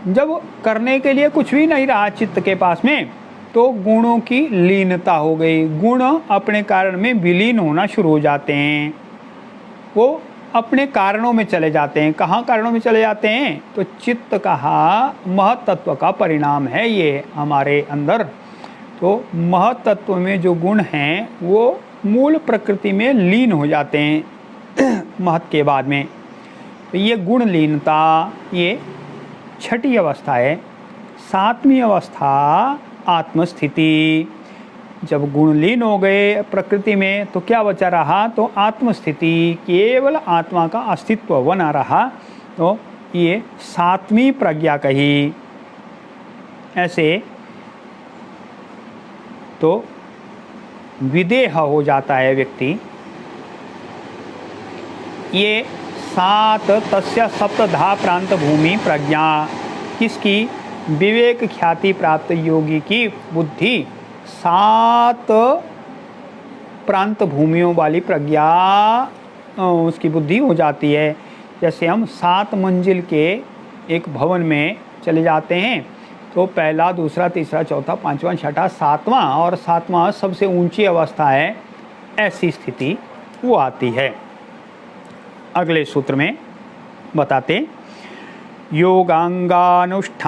जब करने के लिए कुछ भी नहीं रहा चित्त के पास में तो गुणों की लीनता हो गई, गुण अपने कारण में विलीन होना शुरू हो जाते हैं, वो अपने कारणों में चले जाते हैं। कहाँ कारणों में चले जाते हैं? तो चित्त कहा महतत्व का परिणाम है ये हमारे अंदर। तो महतत्व में जो गुण हैं वो मूल प्रकृति में लीन हो जाते हैं महत के बाद में। तो ये गुण लीनता ये छठी अवस्था है। सातवीं अवस्था आत्मस्थिति, जब गुण लीन हो गए प्रकृति में तो क्या बचा रहा? तो आत्मस्थिति, केवल आत्मा का अस्तित्व बना रहा। तो ये सातवीं प्रज्ञा कही। ऐसे तो विदेह हो जाता है व्यक्ति। ये सात तस्य सप्तधा प्रांत भूमि प्रज्ञा, किसकी? विवेक ख्याति प्राप्त योगी की बुद्धि सात प्रांत भूमियों वाली प्रज्ञा उसकी बुद्धि हो जाती है। जैसे हम 7 मंजिल के एक भवन में चले जाते हैं तो पहला, दूसरा, तीसरा, चौथा, पांचवा, छठा, सातवां, और सातवां सबसे ऊंची अवस्था है, ऐसी स्थिति वो आती है। अगले सूत्र में बताते योगांगानुष्ठानाद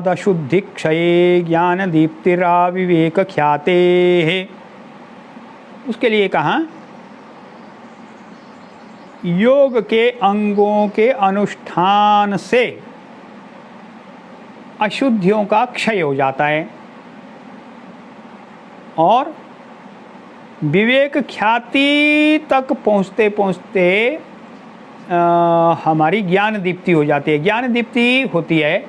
अशुद्धि क्षये ज्ञान दीप्तिरा विवेक ख्याते। उसके लिए कहा योग के अंगों के अनुष्ठान से अशुद्धियों का क्षय हो जाता है और विवेक ख्याति तक पहुँचते पहुँचते हमारी ज्ञान दीप्ति हो जाती है। ज्ञान दीप्ति होती है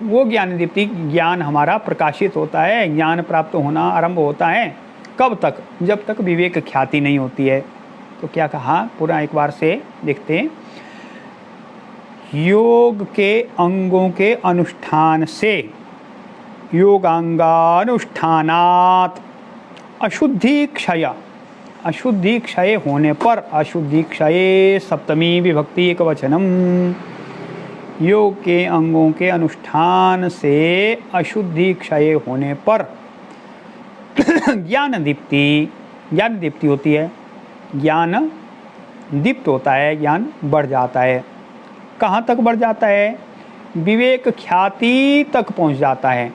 वो ज्ञान दीप्ति, ज्ञान हमारा प्रकाशित होता है, ज्ञान प्राप्त होना आरंभ होता है। कब तक? जब तक विवेक ख्याति नहीं होती है। तो क्या कहा पूरा एक बार से देखते हैं। योग के अंगों के अनुष्ठान से, योगांगानुष्ठानात् अशुद्धि क्षय, अशुद्धि क्षय होने पर, अशुद्धि क्षय सप्तमी विभक्ति एक वचनम, योग के अंगों के अनुष्ठान से अशुद्धि क्षय होने पर ज्ञान दीप्ति, ज्ञान दीप्ति होती है, ज्ञान दीप्त होता है, ज्ञान बढ़ जाता है। कहाँ तक बढ़ जाता है? विवेक ख्याति तक पहुँच जाता है।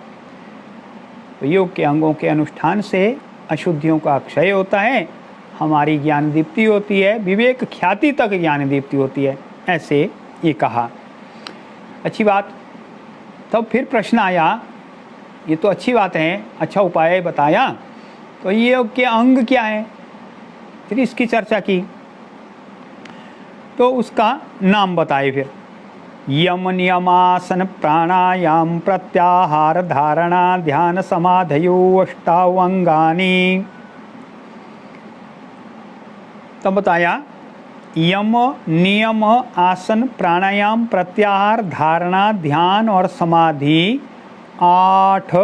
तो योग के अंगों के अनुष्ठान से अशुद्धियों का क्षय होता है, हमारी ज्ञान दीप्ति होती है, विवेक ख्याति तक ज्ञान दीप्ति होती है, ऐसे ये कहा। अच्छी बात। तब फिर प्रश्न आया, ये तो अच्छी बात है, अच्छा उपाय बताया, तो ये योग के अंग क्या है? फिर इसकी चर्चा की तो उसका नाम बताए। फिर यम नियमासन प्राणायाम प्रत्याहार धारणा ध्यान समाधयो अष्टाव अंगानी। तब बताया यम नियम आसन प्राणायाम प्रत्याहार धारणा ध्यान और समाधि 8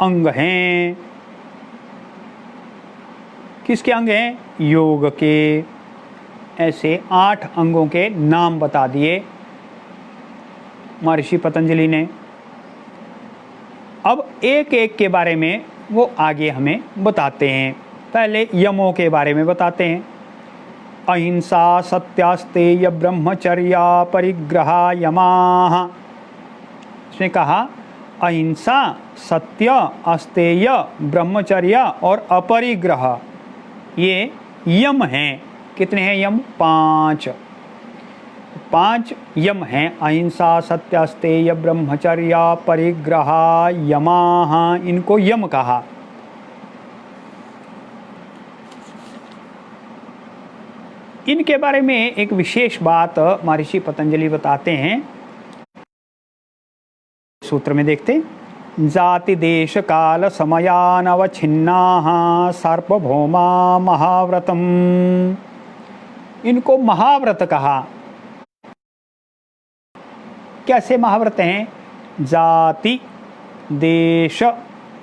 अंग हैं। किसके अंग हैं? योग के। ऐसे 8 अंगों के नाम बता दिए महर्षि पतंजलि ने। अब एक एक के बारे में वो आगे हमें बताते हैं। पहले यमों के बारे में बताते हैं। अहिंसा सत्यास्तेय ब्रह्मचर्या परिग्रहा यमाः। इसमें कहा अहिंसा, सत्य, अस्तेय, ब्रह्मचर्य और अपरिग्रह, ये यम हैं। कितने हैं यम? 5। 5 यम हैं। अहिंसा सत्य अस्तेय ब्रह्मचर्य परिग्रह यमाः, इनको यम कहा। इनके बारे में एक विशेष बात महर्षि पतंजलि बताते हैं। सूत्र में देखते, जाति देश काल समयानवच्छिन्नाः सार्वभौमा महाव्रतम। इनको महाव्रत कहा। कैसे महाव्रत हैं? जाति देश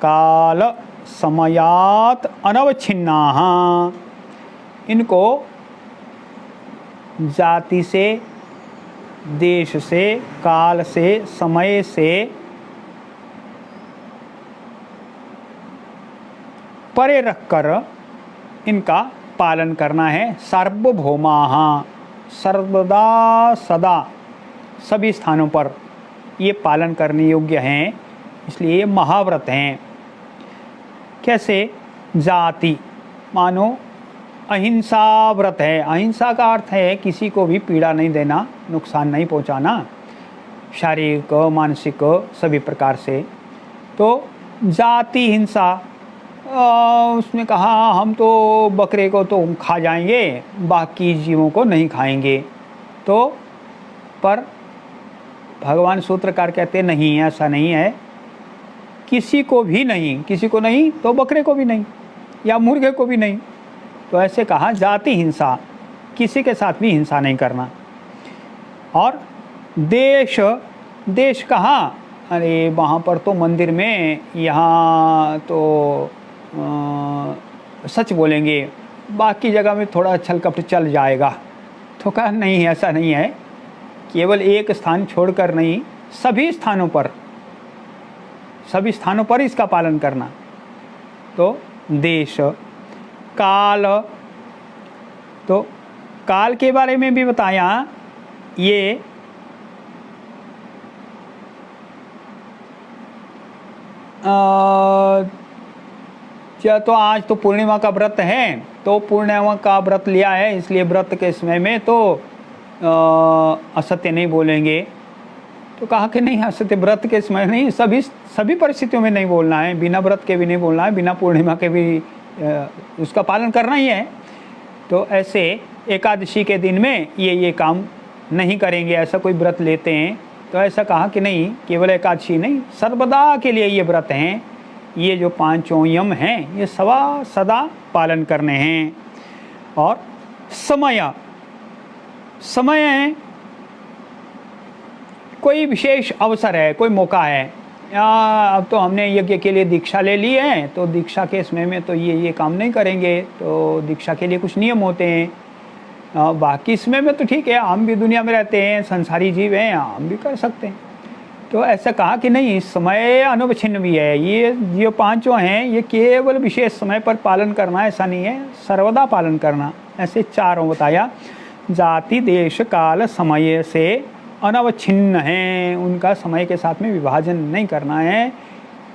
काल समयात अनवच्छिन्नाः। इनको जाति से, देश से, काल से, समय से परे रखकर इनका पालन करना है। सार्वभौमाः, सर्वदा सदा सभी स्थानों पर ये पालन करने योग्य हैं, इसलिए ये महाव्रत हैं। कैसे? जाति, मानो अहिंसा व्रत है। अहिंसा का अर्थ है किसी को भी पीड़ा नहीं देना, नुकसान नहीं पहुंचाना, शारीरिक मानसिक सभी प्रकार से। तो जाति हिंसा, उसने कहा हम तो बकरे को तो खा जाएंगे, बाकी जीवों को नहीं खाएंगे। तो पर भगवान सूत्रकार कहते नहीं, ऐसा नहीं है। किसी को भी नहीं, किसी को नहीं तो बकरे को भी नहीं या मुर्गे को भी नहीं। तो ऐसे कहा जाति हिंसा, किसी के साथ भी हिंसा नहीं करना। और देश, देश कहा? अरे वहाँ पर तो मंदिर में, यहाँ तो सच बोलेंगे, बाकी जगह में थोड़ा छल कपट चल जाएगा। तो कहा नहीं, ऐसा नहीं है। केवल एक स्थान छोड़कर नहीं, सभी स्थानों पर, सभी स्थानों पर इसका पालन करना। तो देश, काल, तो काल के बारे में भी बताया। ये तो आज तो पूर्णिमा का व्रत है, तो पूर्णिमा का व्रत लिया है, इसलिए व्रत के समय में तो असत्य नहीं बोलेंगे। तो कहा कि नहीं, असत्य व्रत के समय नहीं, सभी परिस्थितियों में नहीं बोलना है, बिना व्रत के भी नहीं बोलना है, बिना पूर्णिमा के भी उसका पालन करना ही है। तो ऐसे एकादशी के दिन में ये काम नहीं करेंगे, ऐसा कोई व्रत लेते हैं। तो ऐसा कहा कि नहीं, केवल एकादशी नहीं, सर्वदा के लिए ये व्रत हैं। ये जो पांचों यम हैं ये सदा पालन करने हैं। और समय, समय है कोई विशेष अवसर है, कोई मौका है, या अब तो हमने यज्ञ के लिए दीक्षा ले ली है, तो दीक्षा के समय में तो ये काम नहीं करेंगे। तो दीक्षा के लिए कुछ नियम होते हैं। बाकी समय में तो ठीक है, हम भी दुनिया में रहते हैं, संसारी जीव हैं, हम भी कर सकते हैं। तो ऐसा कहा कि नहीं, समय अनवच्छिन्न भी है। ये पांचों हैं, ये केवल विशेष समय पर पालन करना ऐसा नहीं है, सर्वदा पालन करना। ऐसे चारों बताया। जाति देश काल समय से अनवच्छिन्न हैं, उनका समय के साथ में विभाजन नहीं करना है।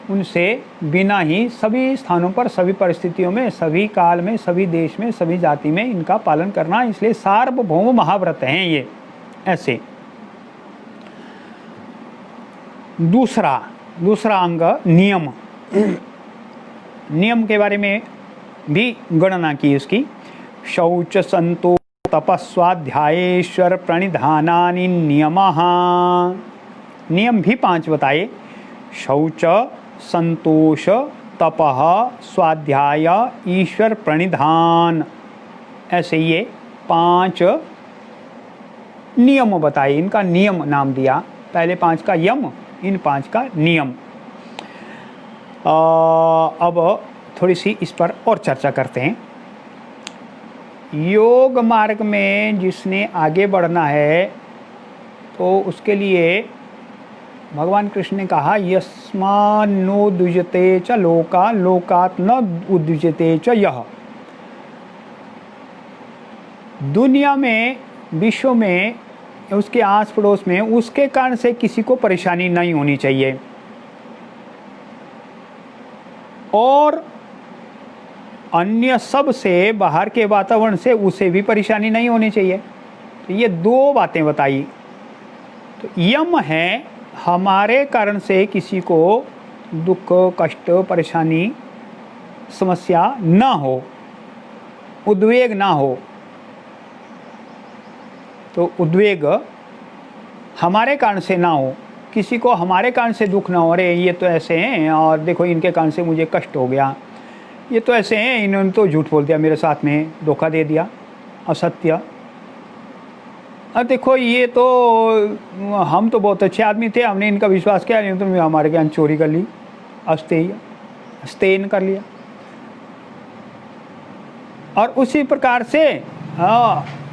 उनसे बिना ही सभी स्थानों पर, सभी परिस्थितियों में, सभी काल में, सभी देश में, सभी जाति में इनका पालन करना, इसलिए सार्वभौम महाव्रत हैं ये। ऐसे दूसरा अंग नियम। नियम के बारे में भी गणना की उसकी। शौच संतो तपस्वाध्यायेश्वर प्रणिधानानि नियमः। नियम भी 5 बताए। शौच, संतोष, तपः, स्वाध्याय, ईश्वर प्रणिधान, ऐसे ये 5 नियम बताए। इनका नियम नाम दिया, पहले 5 का यम, इन 5 का नियम। अब थोड़ी सी इस पर और चर्चा करते हैं। योग मार्ग में जिसने आगे बढ़ना है तो उसके लिए भगवान कृष्ण ने कहा, यस्मान्नो द्विजते च लोका लोकात् न उद्विजते च यः। दुनिया में, विश्व में, उसके आस पड़ोस में उसके कारण से किसी को परेशानी नहीं होनी चाहिए, और अन्य सब से, बाहर के वातावरण से उसे भी परेशानी नहीं होनी चाहिए। तो ये 2 बातें बताई। तो यम है, हमारे कारण से किसी को दुख, कष्ट, परेशानी, समस्या ना हो, उद्वेग ना हो। तो उद्वेग हमारे कारण से ना हो, किसी को हमारे कारण से दुख ना हो, अरे ये तो ऐसे हैं और देखो इनके कारण से मुझे कष्ट हो गया, ये तो ऐसे हैं, इन्होंने तो झूठ बोल दिया मेरे साथ में, धोखा दे दिया, असत्य, अब देखो ये तो हम तो बहुत अच्छे आदमी थे, हमने इनका विश्वास किया, नहीं तो हमारे ज्ञान चोरी कर ली, अस्तेन कर लिया। और उसी प्रकार से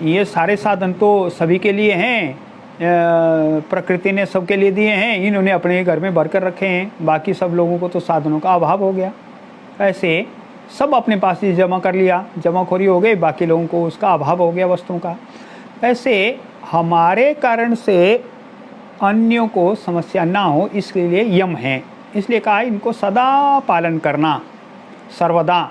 ये सारे साधन तो सभी के लिए हैं, प्रकृति ने सबके लिए दिए हैं, इन्होंने अपने घर में भर कर रखे हैं, बाकी सब लोगों को तो साधनों का अभाव हो गया। ऐसे सब अपने पास ही जमा कर लिया, जमाखोरी हो गई, बाकी लोगों को उसका अभाव हो गया वस्तुओं का। ऐसे हमारे कारण से अन्यों को समस्या ना हो, इसके लिए यम है, इसलिए कहा इनको सदा पालन करना, सर्वदा।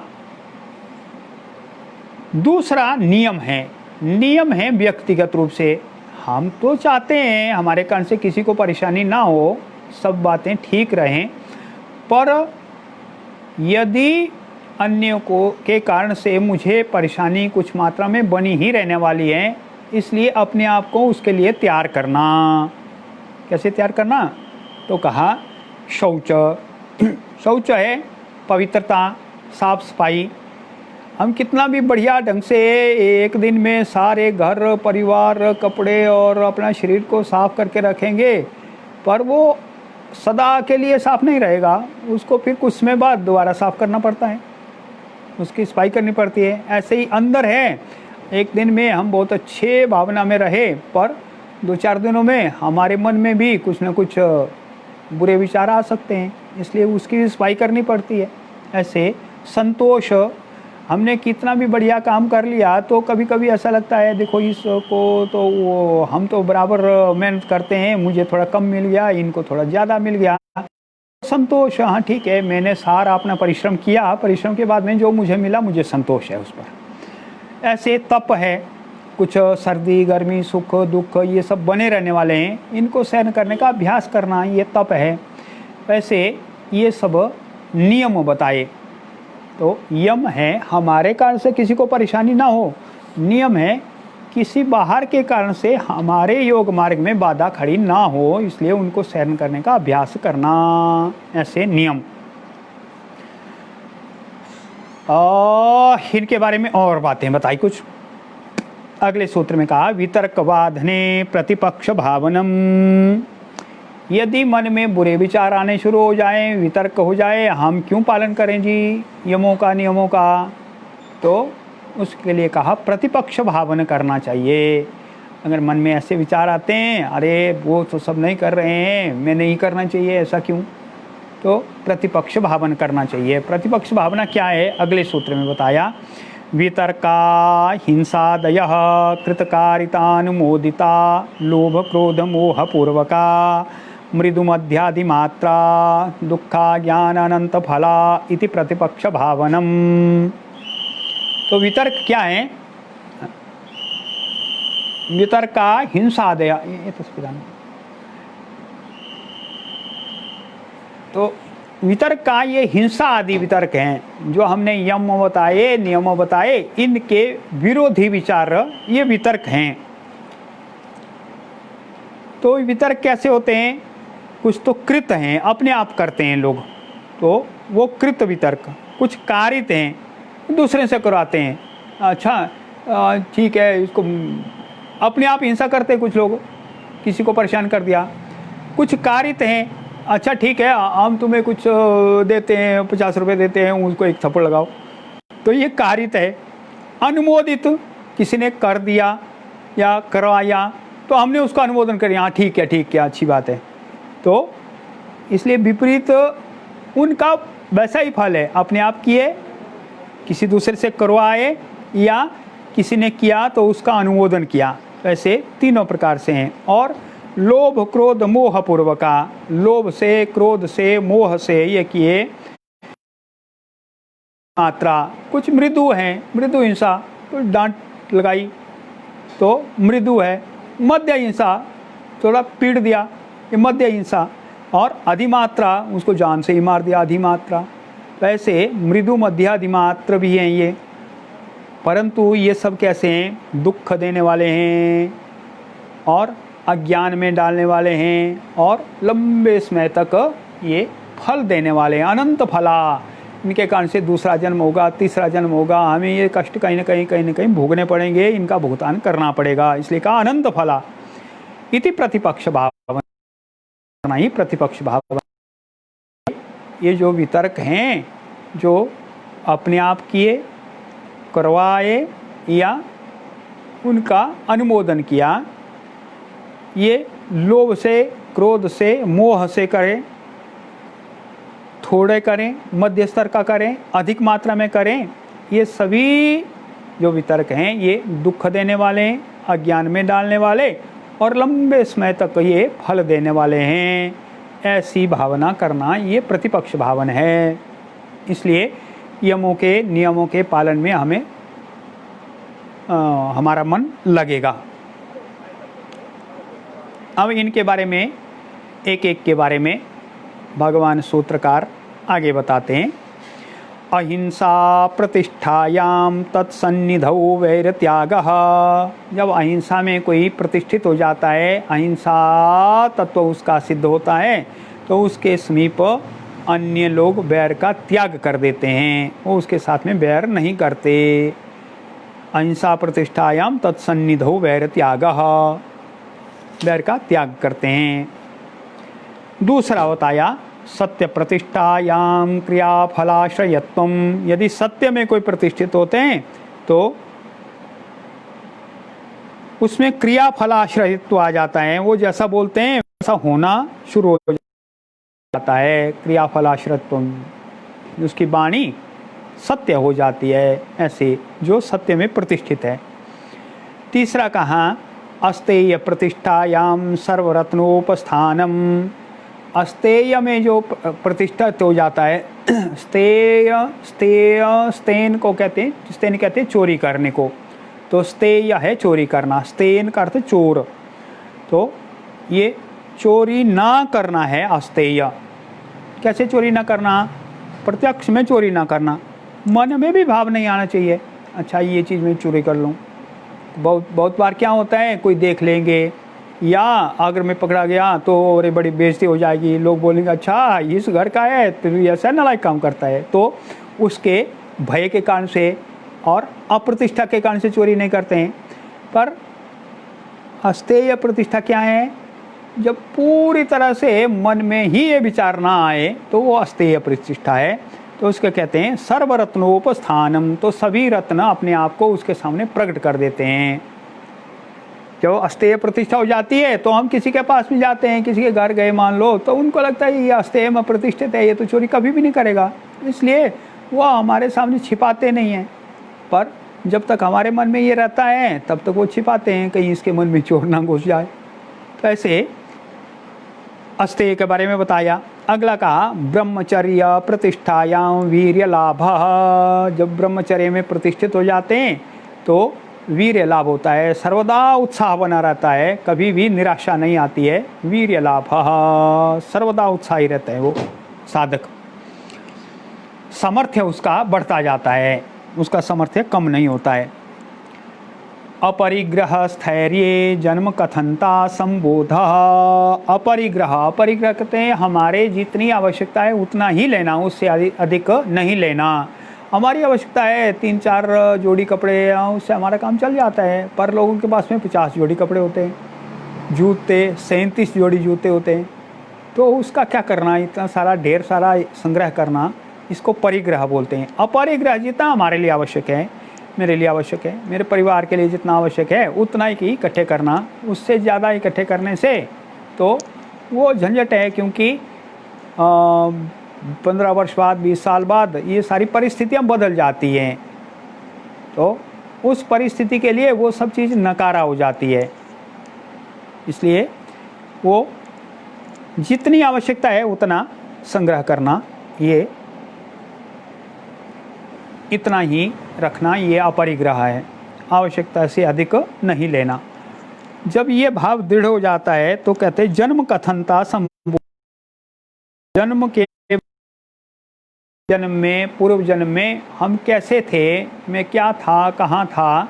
दूसरा नियम है, नियम है व्यक्तिगत रूप से। हम तो चाहते हैं हमारे कारण से किसी को परेशानी ना हो, सब बातें ठीक रहें, पर यदि अन्यों को के कारण से मुझे परेशानी कुछ मात्रा में बनी ही रहने वाली है, इसलिए अपने आप को उसके लिए तैयार करना। कैसे तैयार करना? तो कहा शौच। शौच है पवित्रता, साफ सफाई। हम कितना भी बढ़िया ढंग से एक दिन में सारे घर परिवार कपड़े और अपना शरीर को साफ करके रखेंगे, पर वो सदा के लिए साफ नहीं रहेगा, उसको फिर कुछ समय बाद दोबारा साफ करना पड़ता है, उसकी सफाई करनी पड़ती है। ऐसे ही अंदर है, एक दिन में हम बहुत अच्छे भावना में रहे, पर 2-4 दिनों में हमारे मन में भी कुछ न कुछ बुरे विचार आ सकते हैं, इसलिए उसकी भी सफाई करनी पड़ती है। ऐसे संतोष, हमने कितना भी बढ़िया काम कर लिया तो कभी कभी ऐसा लगता है देखो इसको तो वो हम तो बराबर मेहनत करते हैं, मुझे थोड़ा कम मिल गया, इनको थोड़ा ज़्यादा मिल गया। संतोष, हाँ ठीक है, मैंने सारा अपना परिश्रम किया, परिश्रम के बाद में जो मुझे मिला मुझे संतोष है उस पर। ऐसे तप है, कुछ सर्दी गर्मी सुख दुख ये सब बने रहने वाले हैं, इनको सहन करने का अभ्यास करना, ये तप है। वैसे ये सब नियम बताए। तो यम है हमारे कारण से किसी को परेशानी ना हो, नियम है किसी बाहर के कारण से हमारे योग मार्ग में बाधा खड़ी ना हो, इसलिए उनको सहन करने का अभ्यास करना। ऐसे नियम। इनके बारे में और बातें बताई कुछ। अगले सूत्र में कहा वितर्कवाधने प्रतिपक्ष भावनम। यदि मन में बुरे विचार आने शुरू हो जाएं, वितर्क हो जाए, हम क्यों पालन करें जी यमों का नियमों का, तो उसके लिए कहा प्रतिपक्ष भावना करना चाहिए। अगर मन में ऐसे विचार आते हैं, अरे वो तो सब नहीं कर रहे हैं, मैं नहीं करना चाहिए, ऐसा क्यों, तो प्रतिपक्ष भावना करना चाहिए। प्रतिपक्ष भावना क्या है? अगले सूत्र में बताया वितर्का हिंसादय कृतकारितानुमोदिता लोभ क्रोध मोह पूर्वका मृदुमध्यादिमात्रा दुःखा ज्ञान अनंत फला इति प्रतिपक्ष भावनम। तो वितर्क क्या है? वितर्का हिंसादय, ये तस्वीर तो वितर्क का ये हिंसा आदि वितर्क हैं, जो हमने यम बताए नियम बताए, इनके विरोधी विचार ये वितर्क हैं। तो वितर्क कैसे होते हैं? कुछ तो कृत हैं, अपने आप करते हैं लोग, तो वो कृत वितर्क। कुछ कारित हैं, दूसरे से करवाते हैं। अच्छा ठीक है, इसको अपने आप हिंसा करते हैं कुछ लोग, किसी को परेशान कर दिया। कुछ कारित हैं, अच्छा ठीक है हम तुम्हें कुछ देते हैं, 50 रुपये देते हैं, उसको एक थप्पड़ लगाओ, तो ये कारित है। अनुमोदित, किसी ने कर दिया या करवाया तो हमने उसका अनुमोदन कर, हाँ ठीक है अच्छी बात है। तो इसलिए विपरीत उनका वैसा ही फल है, अपने आप किए, किसी दूसरे से करवाए, या किसी ने किया तो उसका अनुमोदन किया। वैसे तीनों प्रकार से हैं। और लोभ क्रोध मोह पूर्वका, लोभ से क्रोध से मोह से ये किए। मात्रा, कुछ मृदु हैं, मृदु हिंसा, कुछ डांट लगाई तो मृदु है। मध्य हिंसा, थोड़ा पीट दिया, ये मध्य हिंसा। और अधिमात्रा, उसको जान से ही मार दिया, अधिमात्रा। वैसे मृदु मध्य अधिमात्र भी हैं ये, परंतु ये सब कैसे हैं? दुख देने वाले हैं और अज्ञान में डालने वाले हैं और लंबे समय तक ये फल देने वाले हैं। अनंत फला, इनके कारण से दूसरा जन्म होगा, तीसरा जन्म होगा, हमें ये कष्ट कहीं ना कहीं भोगने पड़ेंगे, इनका भुगतान करना पड़ेगा। इसलिए कहा अनंत फला इति प्रतिपक्ष भावना ही प्रतिपक्ष भावना। ये जो वितर्क हैं, जो अपने आप किए, करवाए या उनका अनुमोदन किया, ये लोभ से, क्रोध से, मोह से करें, थोड़े करें, मध्य स्तर का करें, अधिक मात्रा में करें, ये सभी जो वितर्क हैं ये दुख देने वाले हैं, अज्ञान में डालने वाले और लंबे समय तक ये फल देने वाले हैं। ऐसी भावना करना ये प्रतिपक्ष भावन है। इसलिए यमों के, नियमों के पालन में हमें हमारा मन लगेगा। अब इनके बारे में एक एक के बारे में भगवान सूत्रकार आगे बताते हैं। अहिंसा प्रतिष्ठायाम तत्सन्निधौ वैरत्यागः। जब अहिंसा में कोई प्रतिष्ठित हो जाता है, अहिंसा तत्व उसका सिद्ध होता है, तो उसके समीप अन्य लोग बैर का त्याग कर देते हैं, वो उसके साथ में बैर नहीं करते। अहिंसा प्रतिष्ठायाम तत्सन्निधौ वैरत्यागः, बैर का त्याग करते हैं। दूसरा बताया सत्य प्रतिष्ठायाम क्रियाफलाश्रयत्वम। यदि सत्य में कोई प्रतिष्ठित होते हैं तो उसमें क्रियाफलाश्रयत्व आ जाता है, वो जैसा बोलते हैं वैसा होना शुरू हो जाता है। क्रियाफलाश्रयत्व, उसकी वाणी सत्य हो जाती है, ऐसे जो सत्य में प्रतिष्ठित है। तीसरा कहा अस्तेय प्रतिष्ठायाम सर्वरत्नोपस्थानम। अस्तेय में जो प्रतिष्ठित हो जाता है, स्तेन को कहते हैं, स्तेन कहते हैं चोरी करने को, तो स्तेय है चोरी करना, स्तेन का अर्थ चोर। तो ये चोरी ना करना है अस्तेय। कैसे चोरी ना करना? प्रत्यक्ष में चोरी ना करना, मन में भी भाव नहीं आना चाहिए अच्छा ये चीज़ मैं चोरी कर लूँ। बहुत बार क्या होता है, कोई देख लेंगे या अगर मैं पकड़ा गया तो अरे बड़ी बेइज्जती हो जाएगी, लोग बोलेंगे अच्छा इस घर का है तो ऐसा नालायक काम करता है। तो उसके भय के कारण से और अप्रतिष्ठा के कारण से चोरी नहीं करते हैं। पर अस्तेय प्रतिष्ठा क्या है? जब पूरी तरह से मन में ही ये विचार ना आए तो वो अस्तेय प्रतिष्ठा है। तो उसके कहते हैं सर्वरत्नोपस्थानम। तो सभी रत्न अपने आप को उसके सामने प्रकट कर देते हैं। जब अस्तेय प्रतिष्ठा हो जाती है तो हम किसी के पास भी जाते हैं, किसी के घर गए मान लो, तो उनको लगता है ये अस्तेय में प्रतिष्ठित है, ये तो चोरी कभी भी नहीं करेगा, इसलिए वो हमारे सामने छिपाते नहीं हैं। पर जब तक हमारे मन में ये रहता है तब तक वो छिपाते हैं, कहीं इसके मन में चोर ना घुस जाए। तो ऐसे अस्तेय के बारे में बताया। अगला कहा ब्रह्मचर्य प्रतिष्ठायाम वीर्य लाभ। जब ब्रह्मचर्य में प्रतिष्ठित हो जाते हैं तो वीर्य लाभ होता है, सर्वदा उत्साह बना रहता है, कभी भी निराशा नहीं आती है। वीर्य लाभ, सर्वदा उत्साही रहता है वो साधक। सामर्थ्य उसका बढ़ता जाता है, उसका सामर्थ्य कम नहीं होता है। अपरिग्रह स्थैर्य जन्म कथनता संबोध। अपरिग्रह कहते हैं हमारे जितनी आवश्यकता है उतना ही लेना, उससे अधिक नहीं लेना। हमारी आवश्यकता है 3-4 जोड़ी कपड़े, उससे हमारा काम चल जाता है। पर लोगों के पास में 50 जोड़ी कपड़े होते हैं, जूते 37 जोड़ी जूते होते हैं, तो उसका क्या करना? इतना सारा ढेर सारा संग्रह करना, इसको परिग्रह बोलते हैं। अपरिग्रह जितना हमारे लिए आवश्यक है, मेरे लिए आवश्यक है, मेरे परिवार के लिए जितना आवश्यक है उतना ही इकट्ठे करना। उससे ज़्यादा इकट्ठे करने से तो वो झंझट है, क्योंकि 15 वर्ष बाद, 20 साल बाद ये सारी परिस्थितियाँ बदल जाती हैं, तो उस परिस्थिति के लिए वो सब चीज़ नकारा हो जाती है। इसलिए वो जितनी आवश्यकता है उतना संग्रह करना, ये इतना ही रखना, ये अपरिग्रह है। आवश्यकता से अधिक नहीं लेना। जब ये भाव दृढ़ हो जाता है तो कहते हैं जन्म कथनता संबोध। जन्म के जन्म में, पूर्व जन्म में हम कैसे थे, मैं क्या था, कहाँ था,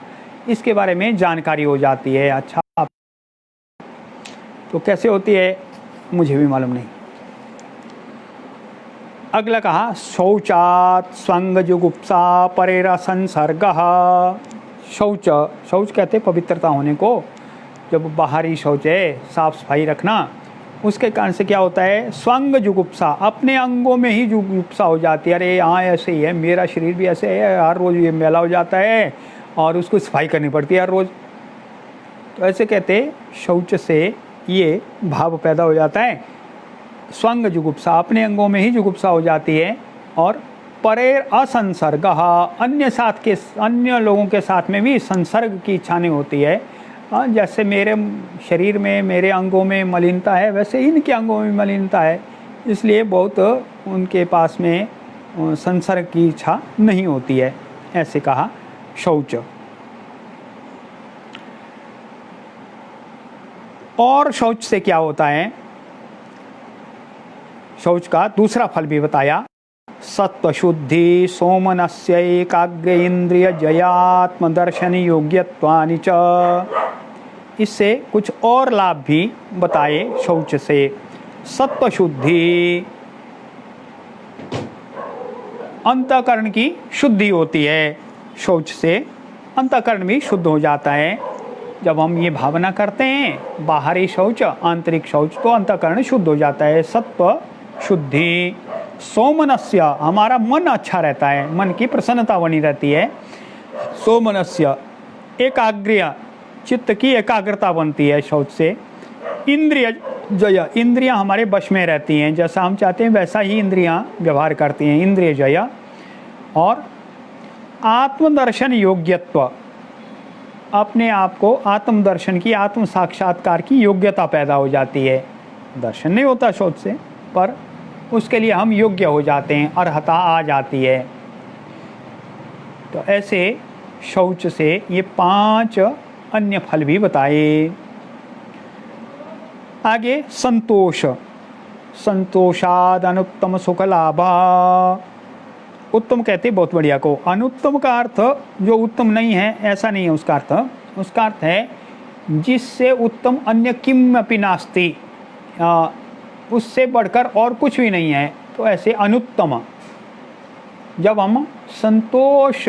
इसके बारे में जानकारी हो जाती है। अच्छा तो कैसे होती है मुझे भी मालूम नहीं। अगला कहा शौचात स्वंग जुगुप्सा परेरा संसर्ग। शौच, शौच कहते पवित्रता होने को। जब बाहरी शौच है, साफ सफाई रखना, उसके कारण से क्या होता है, स्वंग जुगुप्सा, अपने अंगों में ही जुगुप्सा हो जाती है। अरे हाँ ऐसे ही है, मेरा शरीर भी ऐसे है, हर रोज़ ये मैला हो जाता है और उसको सफाई करनी पड़ती है हर रोज़। तो ऐसे कहते शौच से ये भाव पैदा हो जाता है, स्वंग जुगुप्सा, अपने अंगों में ही जुगुप्सा हो जाती है। और परेर असंसर्ग, अन्य लोगों के साथ में भी संसर्ग की इच्छा नहीं होती है। जैसे मेरे शरीर में, मेरे अंगों में मलिनता है, वैसे इनके अंगों में मलिनता है, इसलिए बहुत उनके पास में संसर्ग की इच्छा नहीं होती है। ऐसे कहा शौच। और शौच से क्या होता है, शौच का दूसरा फल भी बताया, सत्व शुद्धि सोमनस्य एकाग्र इंद्रिय जयात्म दर्शन योग्यत्वानि च। इससे कुछ और लाभ भी बताए शौच से। सत्व शुद्धि, अंतःकरण की शुद्धि होती है शौच से, अंतःकरण भी शुद्ध हो जाता है। जब हम ये भावना करते हैं बाहरी शौच आंतरिक शौच, तो अंतःकरण शुद्ध हो जाता है। सत्व शुद्धि सोमनस्य, हमारा मन अच्छा रहता है, मन की प्रसन्नता बनी रहती है। सोमनस्य एकाग्र्य, चित्त की एकाग्रता बनती है शौच से। इंद्रिय जय, इंद्रियां हमारे वश में रहती हैं, जैसा हम चाहते हैं वैसा ही इंद्रियां व्यवहार करती हैं, इंद्रिय जय। और आत्मदर्शन योग्यत्व, अपने आप को आत्मदर्शन की, आत्म साक्षात्कार की योग्यता पैदा हो जाती है। दर्शन नहीं होता शौच से, पर उसके लिए हम योग्य हो जाते हैं, अर्हता आ जाती है। तो ऐसे शौच से ये 5 अन्य फल भी बताए। आगे संतोष, संतोषाद अनुत्तम सुख लाभा। उत्तम कहते बहुत बढ़िया को, अनुत्तम का अर्थ जो उत्तम नहीं है ऐसा नहीं है उसका अर्थ। उसका अर्थ है जिससे उत्तम अन्य किम अपि नास्ति, उससे बढ़कर और कुछ भी नहीं है, तो ऐसे अनुत्तम। जब हम संतोष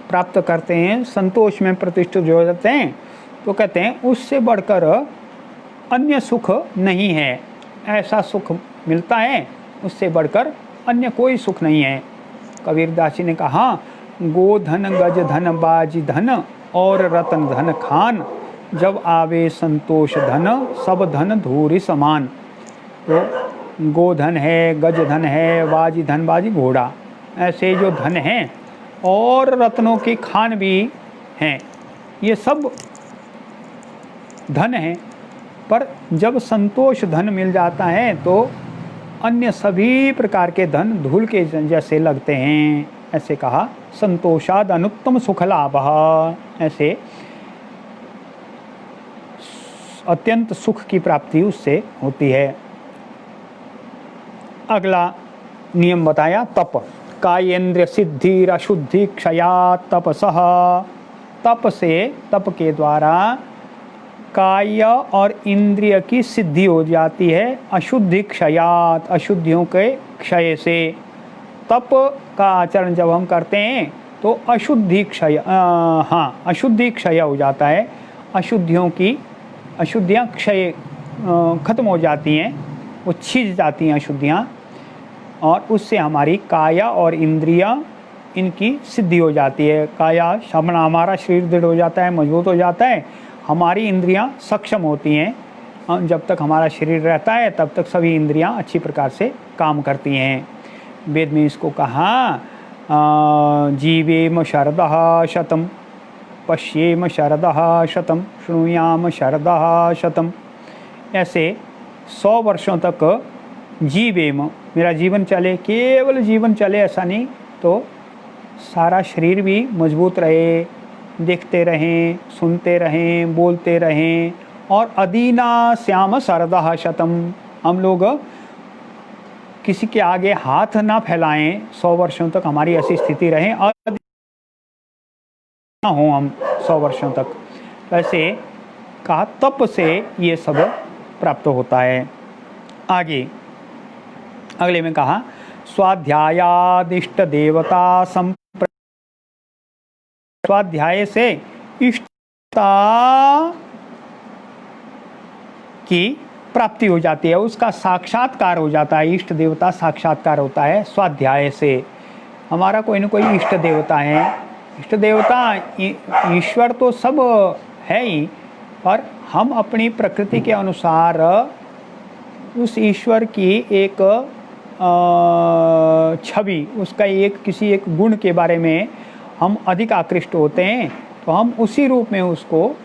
प्राप्त करते हैं, संतोष में प्रतिष्ठित हो जाते हैं, तो कहते हैं उससे बढ़कर अन्य सुख नहीं है। ऐसा सुख मिलता है, उससे बढ़कर अन्य कोई सुख नहीं है। कबीरदास जी ने कहा, गोधन गज धन बाजी धन और रतन धन खान, जब आवे संतोष धन सब धन धूरी समान। तो गोधन है, गज धन है, बाजी धन, बाजी घोड़ा, ऐसे जो धन हैं और रत्नों की खान भी हैं, ये सब धन हैं। पर जब संतोष धन मिल जाता है तो अन्य सभी प्रकार के धन धूल के जैसे लगते हैं। ऐसे कहा संतोषाद अनुत्तम सुख लाभः, ऐसे अत्यंत सुख की प्राप्ति उससे होती है। अगला नियम बताया तप, कायेन्द्रिय सिद्धि अशुद्धि क्षया तपसः। तप से, तप के द्वारा काय और इंद्रिय की सिद्धि हो जाती है, अशुद्धि क्षयात, अशुद्धियों के क्षय से। तप का आचरण जब हम करते हैं तो अशुद्धि क्षय, अशुद्धि क्षय हो जाता है, अशुद्धियाँ क्षय खत्म हो जाती हैं, वो छिज जाती हैं अशुद्धियाँ, और उससे हमारी काया और इंद्रियाँ इनकी सिद्धि हो जाती है। काया शमना, हमारा शरीर दृढ़ हो जाता है, मजबूत हो जाता है, हमारी इंद्रियाँ सक्षम होती हैं। जब तक हमारा शरीर रहता है तब तक सभी इंद्रियाँ अच्छी प्रकार से काम करती हैं। वेद में इसको कहा, जीवेम शरदः शतम, पश्येम शरदः शतम, शृणुयाम शरदः शतम। ऐसे 100 वर्षों तक जीवेम, मेरा जीवन चले, केवल जीवन चले ऐसा नहीं, तो सारा शरीर भी मजबूत रहे, देखते रहें, सुनते रहें, बोलते रहें। और अदीना श्याम शरदः शतम, हम लोग किसी के आगे हाथ ना फैलाएं, 100 वर्षों तक हमारी ऐसी स्थिति रहे और ना हो हम 100 वर्षों तक। वैसे कहा तप से ये सब प्राप्त होता है। आगे अगले में कहा स्वाध्यायादिष्ट देवता स्वाध्याय से इष्टता की प्राप्ति हो जाती है, उसका साक्षात्कार हो जाता है। इष्ट देवता साक्षात्कार होता है स्वाध्याय से। हमारा कोई न कोई इष्ट देवता है। इष्ट देवता ईश्वर तो सब है ही, पर हम अपनी प्रकृति के अनुसार उस ईश्वर की एक छवि, उसका किसी एक गुण के बारे में हम अधिक आकृष्ट होते हैं, तो हम उसी रूप में उसको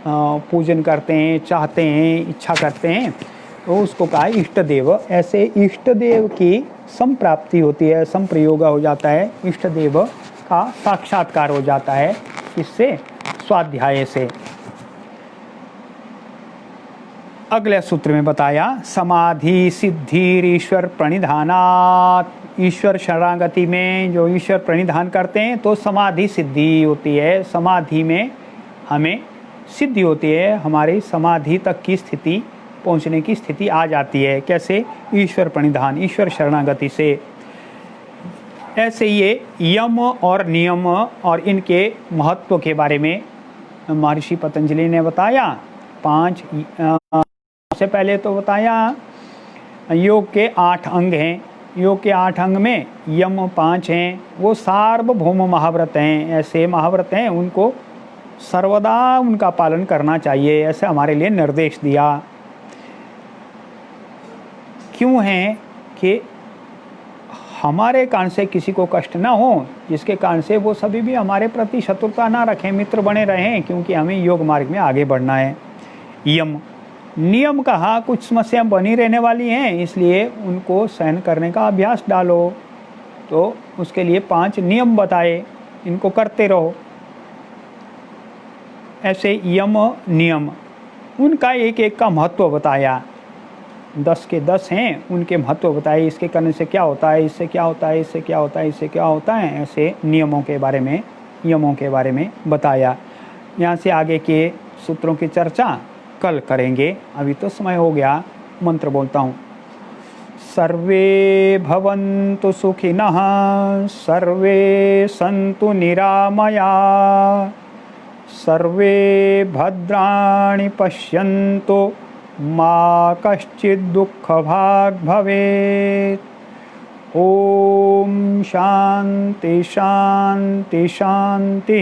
पूजन करते हैं, चाहते हैं, इच्छा करते हैं, तो उसको कहा इष्ट देव। ऐसे इष्ट देव की संप्राप्ति होती है, संप्रयोग हो जाता है, इष्ट देव का साक्षात्कार हो जाता है। इससे स्वाध्याय से। अगले सूत्र में बताया समाधि सिद्धि ईश्वर प्रणिधानात्। ईश्वर शरणागति में जो ईश्वर प्रणिधान करते हैं तो समाधि सिद्धि होती है। समाधि में हमें सिद्धि होती है, हमारी समाधि तक की स्थिति पहुंचने की स्थिति आ जाती है। कैसे? ईश्वर प्रणिधान, ईश्वर शरणागति से। ऐसे ये यम और नियम और इनके महत्व के बारे में महर्षि पतंजलि ने बताया। 5 सबसे पहले तो बताया योग के 8 अंग हैं। योग के 8 अंग में यम 5 हैं, वो सार्वभौम महाव्रत हैं। ऐसे महाव्रत हैं, उनको सर्वदा उनका पालन करना चाहिए, ऐसे हमारे लिए निर्देश दिया। क्यों है कि हमारे कारण से किसी को कष्ट ना हो, जिसके कारण से वो सभी भी हमारे प्रति शत्रुता ना रखें, मित्र बने रहें, क्योंकि हमें योग मार्ग में आगे बढ़ना है। यम नियम कहा कुछ समस्या बनी रहने वाली हैं, इसलिए उनको सहन करने का अभ्यास डालो। तो उसके लिए 5 नियम बताए, इनको करते रहो। ऐसे यम नियम, उनका एक एक का महत्व बताया। 10 के 10 हैं, उनके महत्व बताए। इसके करने से क्या होता है, इससे क्या होता है, इससे क्या होता है, इससे क्या होता है। ऐसे नियमों के बारे में, यमों के बारे में बताया। यहाँ से आगे के सूत्रों की चर्चा कल करेंगे। अभी तो समय हो गया। मंत्र बोलता हूँ। सर्वे भवन्तु सुखिनः, सर्वे सन्तु निरामया, सर्वे भद्राणि पश्यन्तु, मा कश्चित् दुःखभाग् भवेत्। ओम शांति शांति शांति।